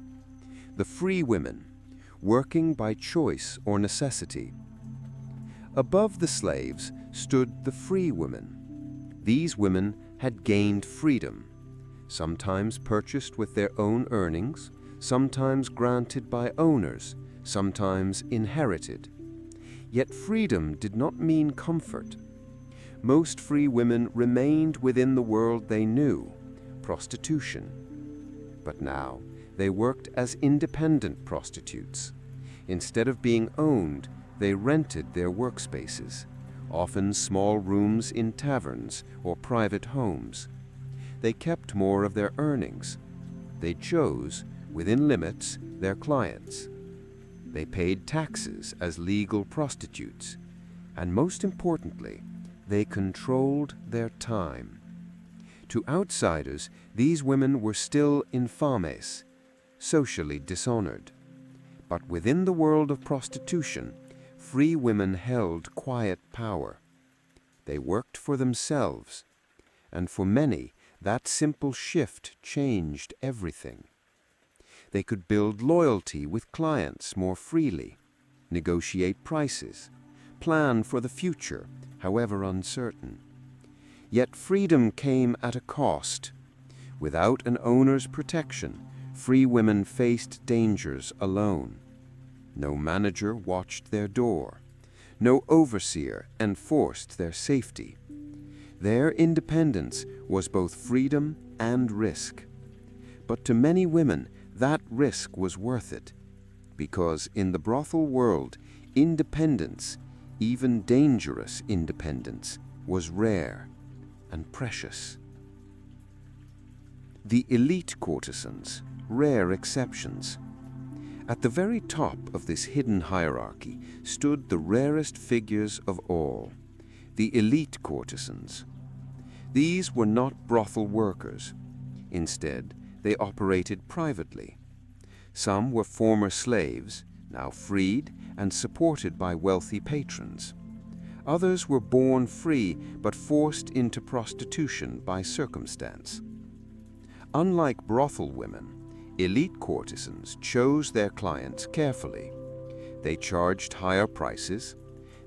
The free women, working by choice or necessity. Above the slaves stood the free women. These women had gained freedom, sometimes purchased with their own earnings, sometimes granted by owners, sometimes inherited. Yet freedom did not mean comfort. Most free women remained within the world they knew, prostitution. But now they worked as independent prostitutes. Instead of being owned, they rented their workspaces, often small rooms in taverns or private homes. They kept more of their earnings. They chose, within limits, their clients. They paid taxes as legal prostitutes, and most importantly, they controlled their time. To outsiders, these women were still infames, socially dishonored. But within the world of prostitution, free women held quiet power. They worked for themselves, and for many, that simple shift changed everything. They could build loyalty with clients more freely, negotiate prices, plan for the future, however uncertain. Yet freedom came at a cost. Without an owner's protection, free women faced dangers alone. No manager watched their door. No overseer enforced their safety. Their independence was both freedom and risk. But to many women, that risk was worth it, because in the brothel world, independence, even dangerous independence, was rare and precious. The elite courtesans, rare exceptions. At the very top of this hidden hierarchy stood the rarest figures of all, the elite courtesans. These were not brothel workers. Instead, they operated privately. Some were former slaves, now freed and supported by wealthy patrons. Others were born free but forced into prostitution by circumstance. Unlike brothel women, elite courtesans chose their clients carefully. They charged higher prices.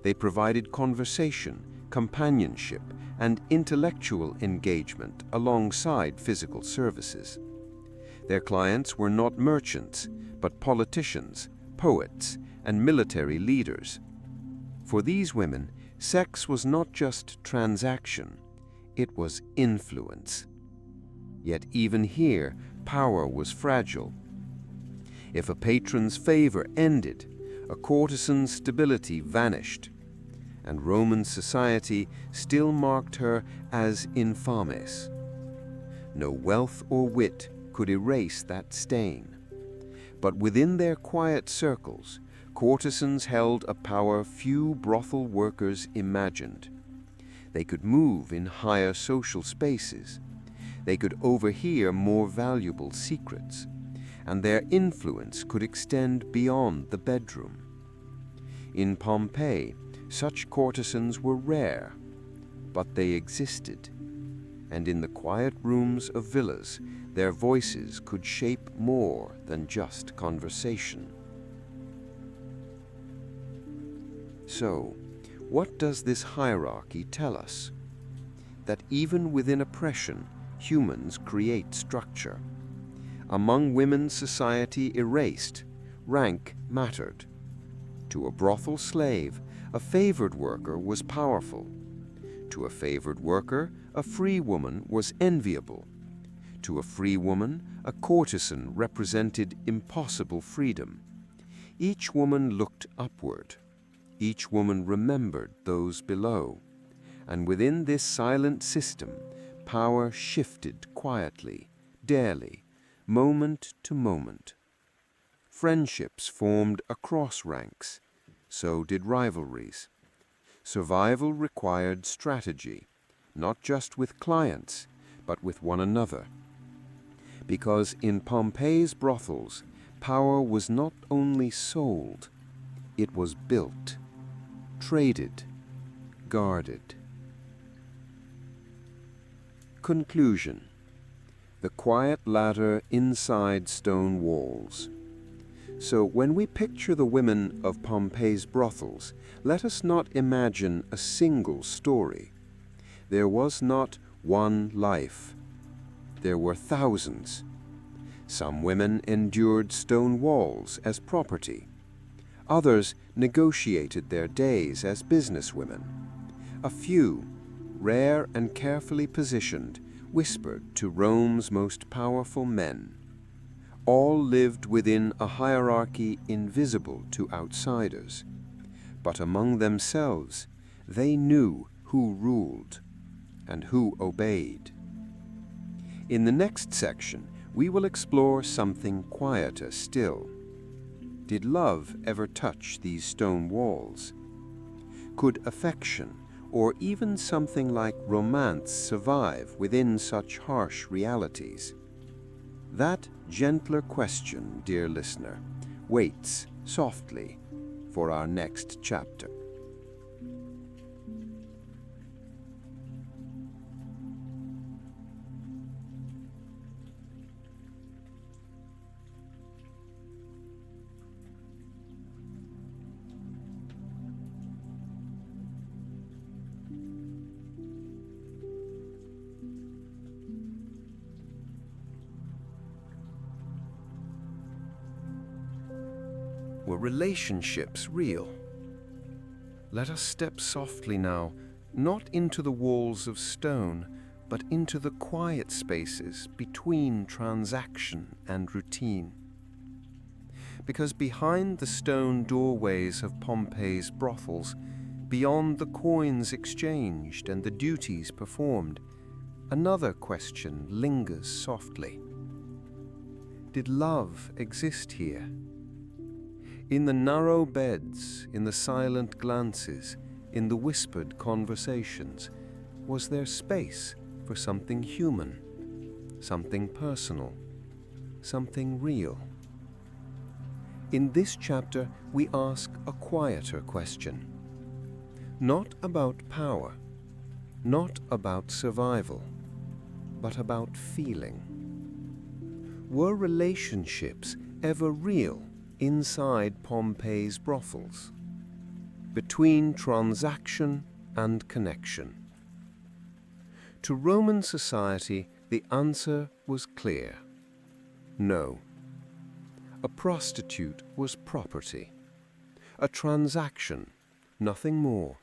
They provided conversation, companionship, and intellectual engagement alongside physical services. Their clients were not merchants, but politicians, poets, and military leaders. For these women, sex was not just transaction, it was influence. Yet even here, power was fragile. If a patron's favor ended, a courtesan's stability vanished, and Roman society still marked her as infames. No wealth or wit could erase that stain. But within their quiet circles, courtesans held a power few brothel workers imagined. They could move in higher social spaces. They could overhear more valuable secrets, and their influence could extend beyond the bedroom. In Pompeii, such courtesans were rare, but they existed, and in the quiet rooms of villas, their voices could shape more than just conversation. So, what does this hierarchy tell us? That even within oppression, humans create structure. Among women, society erased, rank mattered. To a brothel slave, a favored worker was powerful. To a favored worker, a free woman was enviable. To a free woman, a courtesan represented impossible freedom. Each woman looked upward. Each woman remembered those below. And within this silent system, power shifted quietly, daily, moment to moment. Friendships formed across ranks. So did rivalries. Survival required strategy, not just with clients, but with one another. Because in Pompeii's brothels, power was not only sold, it was built, traded, guarded. Conclusion. The quiet ladder inside stone walls. So when we picture the women of Pompeii's brothels, let us not imagine a single story. There was not one life. There were thousands. Some women endured stone walls as property. Others negotiated their days as businesswomen. A few, rare and carefully positioned, whispered to Rome's most powerful men. All lived within a hierarchy invisible to outsiders. But among themselves, they knew who ruled and who obeyed. In the next section, we will explore something quieter still. Did love ever touch these stone walls? Could affection, or even something like romance, survive within such harsh realities? That gentler question, dear listener, waits softly for our next chapter. Were relationships real? Let us step softly now, not into the walls of stone, but into the quiet spaces between transaction and routine. Because behind the stone doorways of Pompeii's brothels, beyond the coins exchanged and the duties performed, another question lingers softly. Did love exist here? In the narrow beds, in the silent glances, in the whispered conversations, was there space for something human, something personal, something real? In this chapter, we ask a quieter question. Not about power, not about survival, but about feeling. Were relationships ever real inside Pompeii's brothels, between transaction and connection? To Roman society, the answer was clear. No. A prostitute was property, a transaction, nothing more.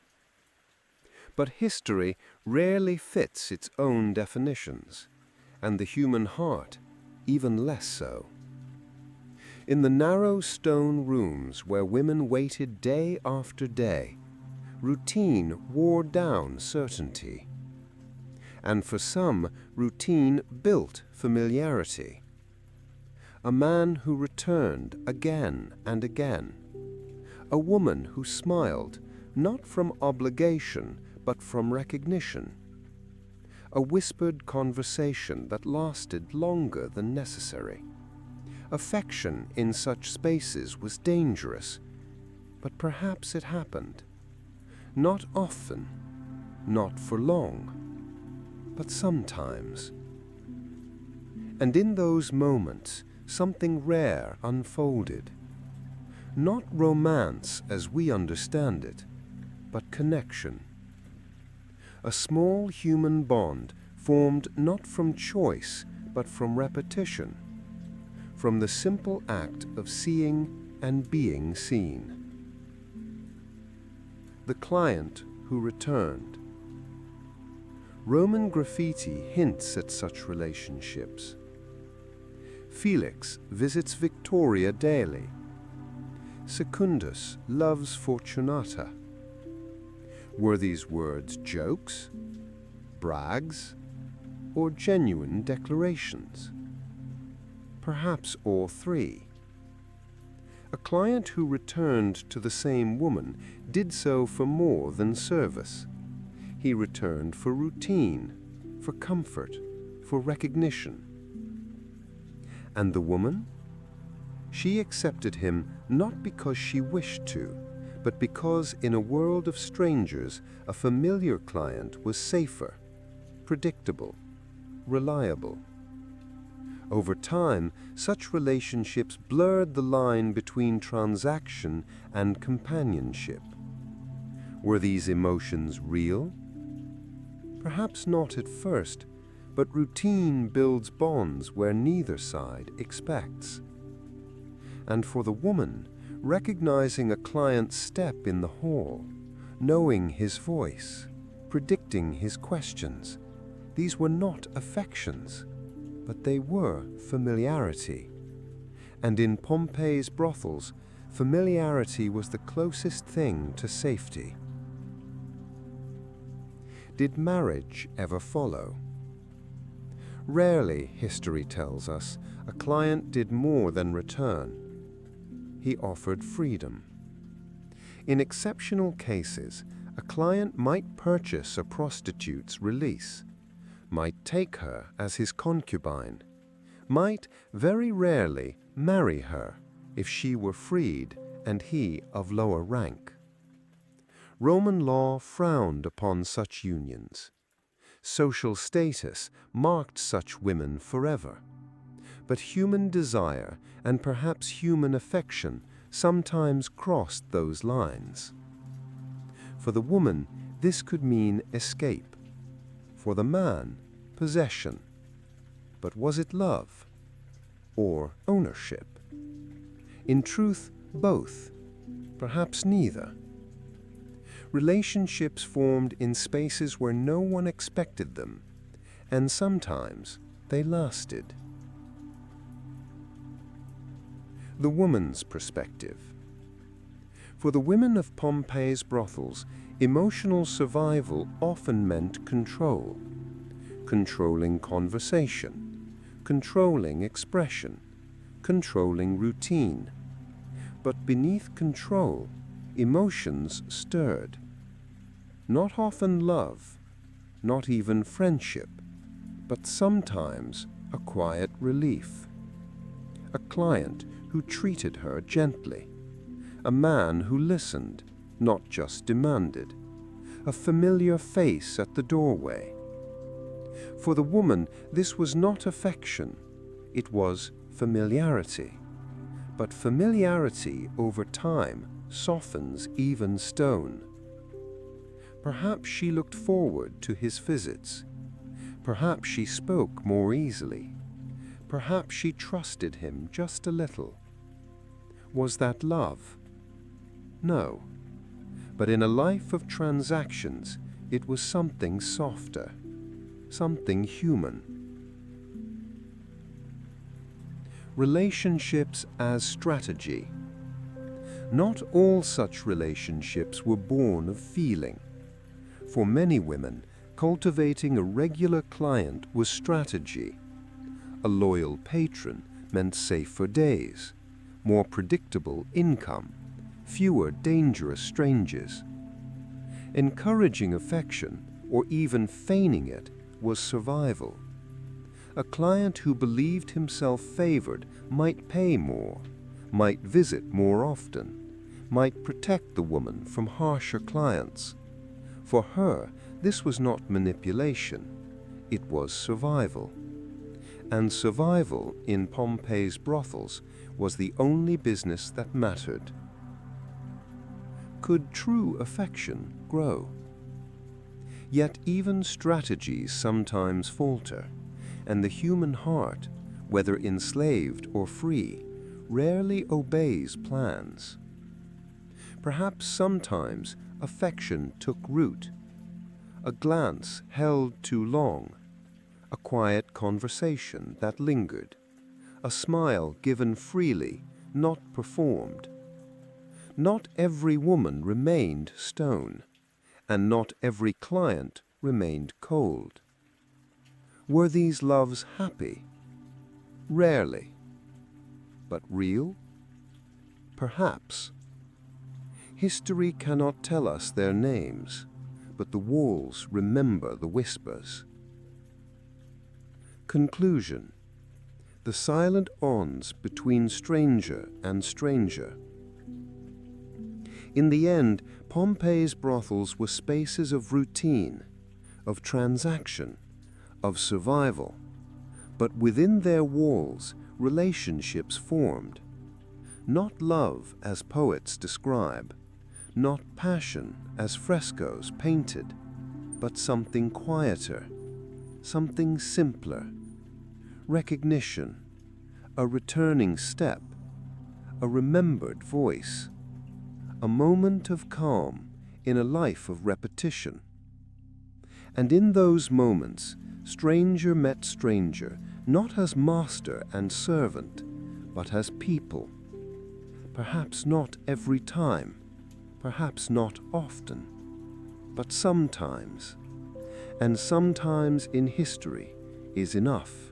But history rarely fits its own definitions, and the human heart even less so. In the narrow stone rooms where women waited day after day, routine wore down certainty. And for some, routine built familiarity. A man who returned again and again. A woman who smiled, not from obligation, but from recognition. A whispered conversation that lasted longer than necessary. Affection in such spaces was dangerous, but perhaps it happened. Not often, not for long, but sometimes. And in those moments, something rare unfolded. Not romance as we understand it, but connection. A small human bond formed not from choice, but from repetition. From the simple act of seeing and being seen. the client who returned. Roman graffiti hints at such relationships. Felix visits Victoria daily. Secundus loves Fortunata. Were these words jokes, brags, or genuine declarations? Perhaps all three. A client who returned to the same woman did so for more than service. He returned for routine, for comfort, for recognition. And the woman? She accepted him not because she wished to, but because in a world of strangers, a familiar client was safer, predictable, reliable. Over time, such relationships blurred the line between transaction and companionship. Were these emotions real? Perhaps not at first, but routine builds bonds where neither side expects. And for the woman, recognizing a client's step in the hall, knowing his voice, predicting his questions, these were not affections, but they were familiarity. And in Pompeii's brothels, familiarity was the closest thing to safety. Did marriage ever follow? Rarely, history tells us, a client did more than return. He offered freedom. In exceptional cases, a client might purchase a prostitute's release, might take her as his concubine, might, very rarely, marry her if she were freed and he of lower rank. Roman law frowned upon such unions. Social status marked such women forever. But human desire and perhaps human affection sometimes crossed those lines. For the woman, this could mean escape. For the man, possession. But was it love? Or ownership? In truth, both. Perhaps neither. Relationships formed in spaces where no one expected them, and sometimes they lasted. The woman's perspective. For the women of Pompeii's brothels, emotional survival often meant control. Controlling conversation, controlling expression, controlling routine. But beneath control, emotions stirred. Not often love, not even friendship, but sometimes a quiet relief. A client who treated her gently. A man who listened, not just demanded. A familiar face at the doorway. For the woman, this was not affection, it was familiarity. But familiarity over time softens even stone. Perhaps she looked forward to his visits. Perhaps she spoke more easily. Perhaps she trusted him just a little. Was that love? No. But in a life of transactions, it was something softer, something human. Relationships as strategy. Not all such relationships were born of feeling. For many women, cultivating a regular client was strategy. A loyal patron meant safer days, more predictable income, fewer dangerous strangers. Encouraging affection, or even feigning it, was survival. A client who believed himself favored might pay more, might visit more often, might protect the woman from harsher clients. For her, this was not manipulation, it was survival. And survival in Pompeii's brothels was the only business that mattered. Could true affection grow? Yet even strategies sometimes falter, and the human heart, whether enslaved or free, rarely obeys plans. Perhaps sometimes affection took root, a glance held too long, a quiet conversation that lingered, a smile given freely, not performed. Not every woman remained stone, and not every client remained cold. Were these loves happy? Rarely. But real? Perhaps. History cannot tell us their names, but the walls remember the whispers. Conclusion. The silent ons between stranger and stranger. In the end, Pompeii's brothels were spaces of routine, of transaction, of survival, but within their walls relationships formed. Not love as poets describe, not passion as frescoes painted, but something quieter, something simpler. Recognition, a returning step, a remembered voice, a moment of calm in a life of repetition. And in those moments, stranger met stranger, not as master and servant, but as people. Perhaps not every time, perhaps not often, but sometimes. And sometimes in history is enough.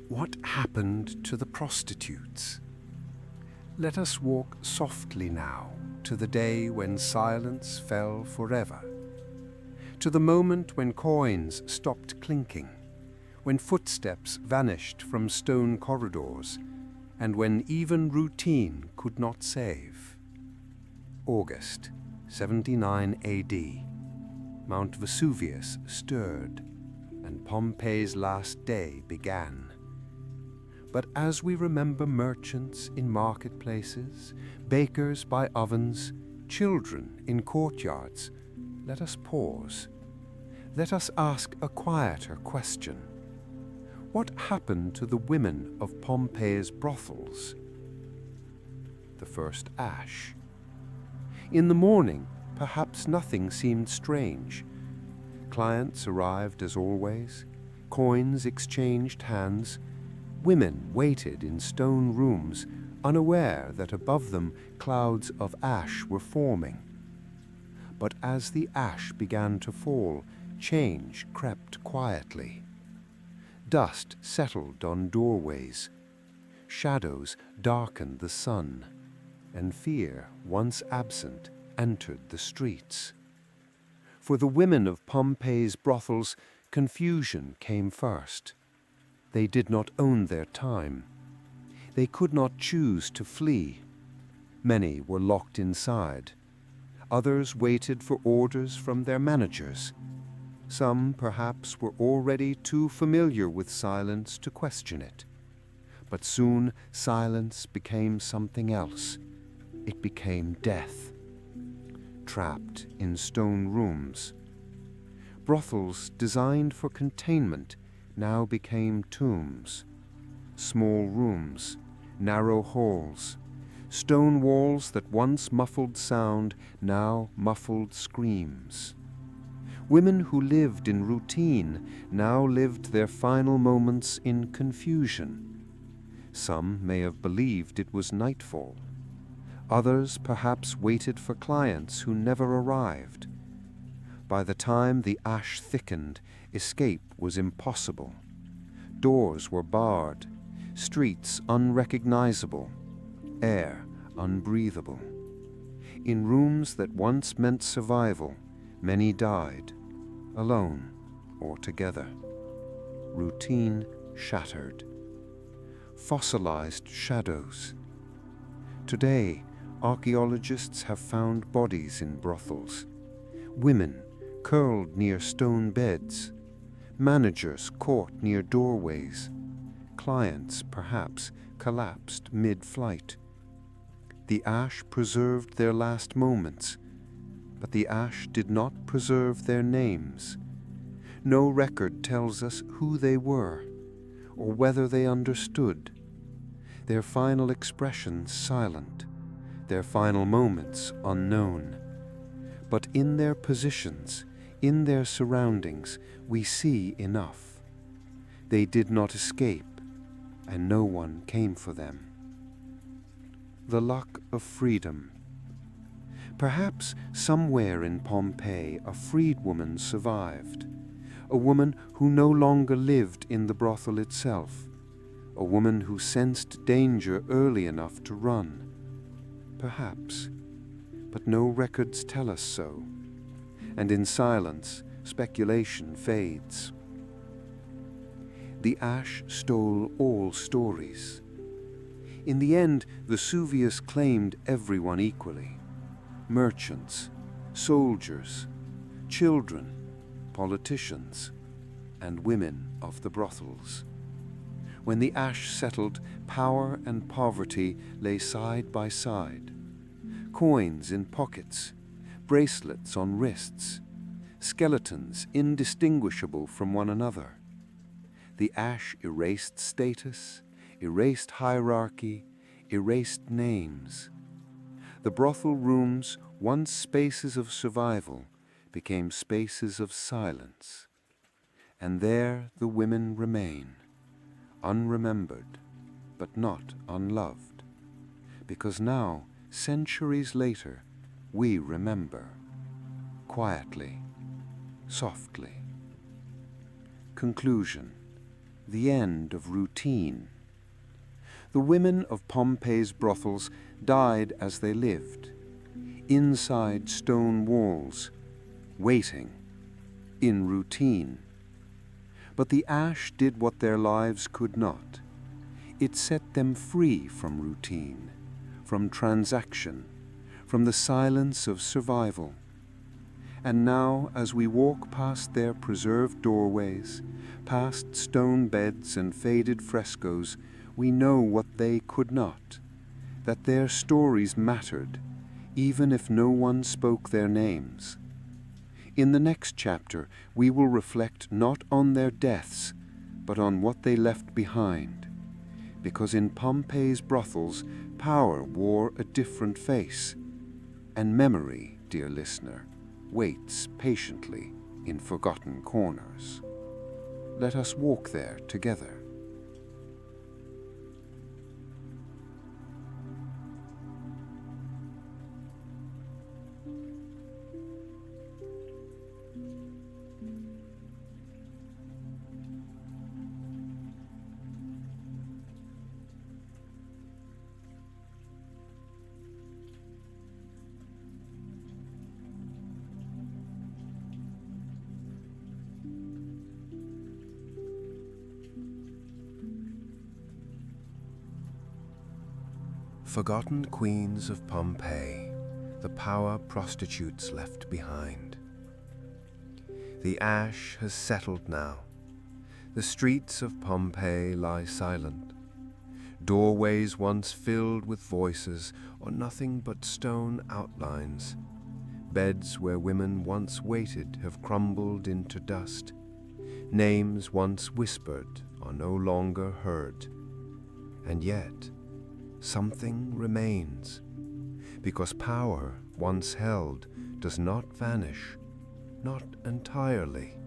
What happened to the prostitutes? Let us walk softly now to the day when silence fell forever, to the moment when coins stopped clinking, when footsteps vanished from stone corridors, and when even routine could not save. August 79 AD. Mount Vesuvius stirred, and Pompeii's last day began. But as we remember merchants in marketplaces, bakers by ovens, children in courtyards, let us pause. Let us ask a quieter question. What happened to the women of Pompeii's brothels? The first ash. In the morning, perhaps nothing seemed strange. Clients arrived as always, coins exchanged hands. Women waited in stone rooms, unaware that above them clouds of ash were forming. But as the ash began to fall, change crept quietly. Dust settled on doorways. Shadows darkened the sun, and fear, once absent, entered the streets. For the women of Pompeii's brothels, confusion came first. They did not own their time. They could not choose to flee. Many were locked inside. Others waited for orders from their managers. Some, perhaps, were already too familiar with silence to question it. But soon silence became something else. It became death. Trapped in stone rooms. Brothels designed for containment now became tombs, small rooms, narrow halls, stone walls that once muffled sound now muffled screams. Women who lived in routine now lived their final moments in confusion. Some may have believed it was nightfall. Others perhaps waited for clients who never arrived. By the time the ash thickened, escape was impossible. Doors were barred, streets unrecognizable, air unbreathable. In rooms that once meant survival, many died, alone or together. Routine shattered. Fossilized shadows. Today, archaeologists have found bodies in brothels. Women curled near stone beds, managers caught near doorways, clients, perhaps, collapsed mid-flight. The ash preserved their last moments, but the ash did not preserve their names. No record tells us who they were, or whether they understood. Their final expressions silent, their final moments unknown. But in their positions, in their surroundings, we see enough. They did not escape, and no one came for them. The luck of freedom. Perhaps somewhere in Pompeii a freedwoman survived, a woman who no longer lived in the brothel itself, a woman who sensed danger early enough to run. Perhaps, but no records tell us so, and in silence speculation fades. The ash stole all stories. In the end, Vesuvius claimed everyone equally: merchants, soldiers, children, politicians, and women of the brothels. When the ash settled, power and poverty lay side by side. Coins in pockets, bracelets on wrists, skeletons indistinguishable from one another. The ash erased status, erased hierarchy, erased names. The brothel rooms, once spaces of survival, became spaces of silence. And there the women remain, unremembered, but not unloved, because now, centuries later, we remember, quietly, softly. Conclusion: the end of routine. The women of Pompeii's brothels died as they lived, inside stone walls, waiting, in routine. But the ash did what their lives could not. It set them free from routine, from transaction, from the silence of survival. And now, as we walk past their preserved doorways, past stone beds and faded frescoes, we know what they could not, that their stories mattered, even if no one spoke their names. In the next chapter, we will reflect not on their deaths, but on what they left behind, because in Pompeii's brothels, power wore a different face, and memory, dear listener, waits patiently in forgotten corners. Let us walk there together. Forgotten queens of Pompeii, the power prostitutes left behind. The ash has settled now. The streets of Pompeii lie silent. Doorways once filled with voices are nothing but stone outlines. Beds where women once waited have crumbled into dust. Names once whispered are no longer heard. And yet, something remains, because power once held does not vanish, not entirely.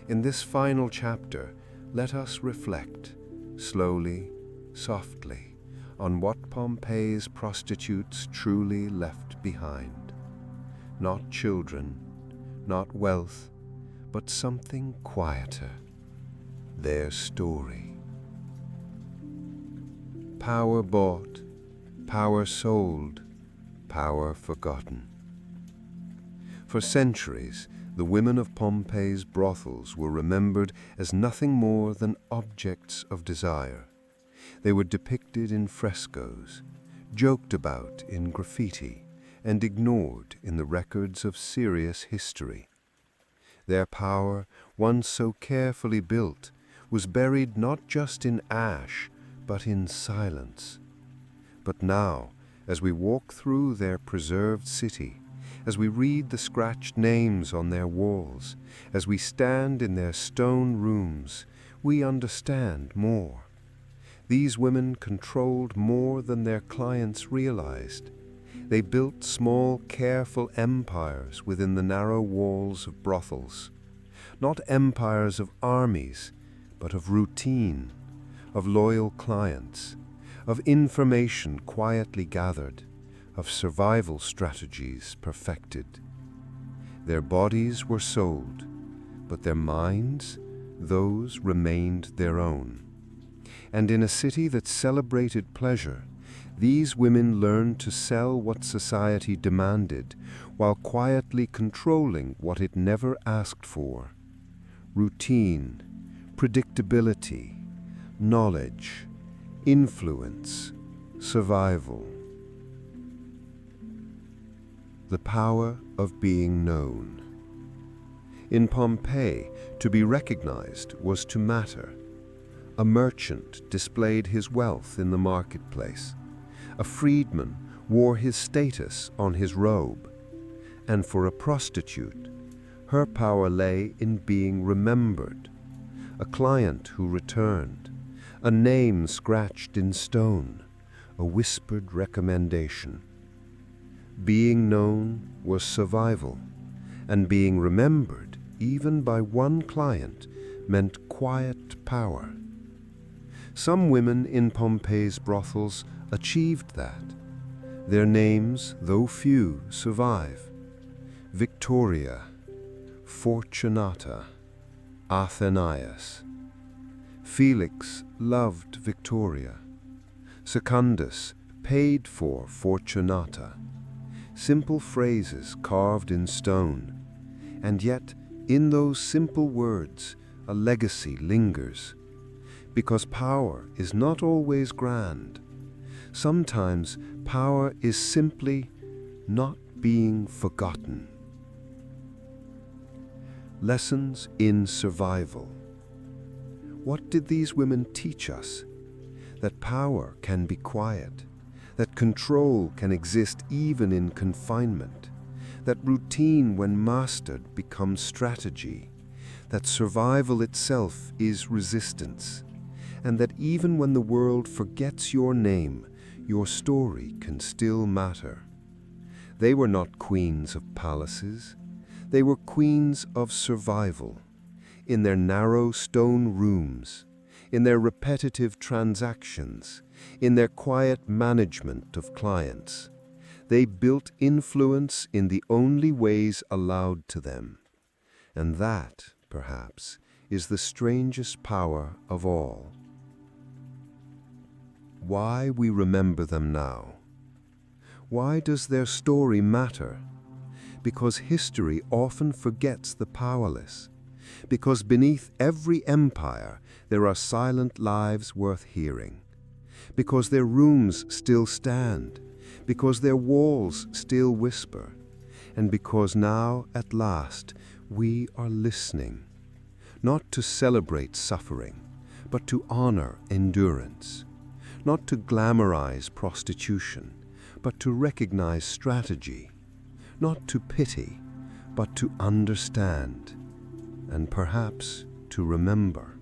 In this final chapter, let us reflect, slowly, softly, on what Pompeii's prostitutes truly left behind. Not children, not wealth, but something quieter, their story. Power bought, power sold, power forgotten. For centuries, the women of Pompeii's brothels were remembered as nothing more than objects of desire. They were depicted in frescoes, joked about in graffiti, and ignored in the records of serious history. Their power, once so carefully built, was buried not just in ash, but in silence. But now, as we walk through their preserved city, as we read the scratched names on their walls, as we stand in their stone rooms, we understand more. These women controlled more than their clients realized. They built small, careful empires within the narrow walls of brothels. Not empires of armies, but of routine, of loyal clients, of information quietly gathered, of survival strategies perfected. Their bodies were sold, but their minds, those remained their own. And in a city that celebrated pleasure, these women learned to sell what society demanded while quietly controlling what it never asked for. Routine, predictability, knowledge, influence, survival. The power of being known. In Pompeii, to be recognized was to matter. A merchant displayed his wealth in the marketplace. A freedman wore his status on his robe. And for a prostitute, her power lay in being remembered. A client who returned, a name scratched in stone, a whispered recommendation. Being known was survival, and being remembered, even by one client, meant quiet power. Some women in Pompeii's brothels achieved that. Their names, though few, survive. Victoria, Fortunata, Athenias. Felix loved Victoria. Secundus paid for Fortunata. Simple phrases carved in stone, and yet in those simple words a legacy lingers. Because power is not always grand. Sometimes power is simply not being forgotten. Lessons in survival. What did these women teach us? That power can be quiet, that control can exist even in confinement, that routine when mastered becomes strategy, that survival itself is resistance, and that even when the world forgets your name, your story can still matter. They were not queens of palaces. They were queens of survival. In their narrow stone rooms, in their repetitive transactions, in their quiet management of clients, they built influence in the only ways allowed to them. And that, perhaps, is the strangest power of all. Why we remember them now. Why does their story matter? Because history often forgets the powerless. Because beneath every empire there are silent lives worth hearing. Because their rooms still stand. Because their walls still whisper. And because now, at last, we are listening. Not to celebrate suffering, but to honor endurance. Not to glamorize prostitution, but to recognize strategy. Not to pity, but to understand. And perhaps to remember.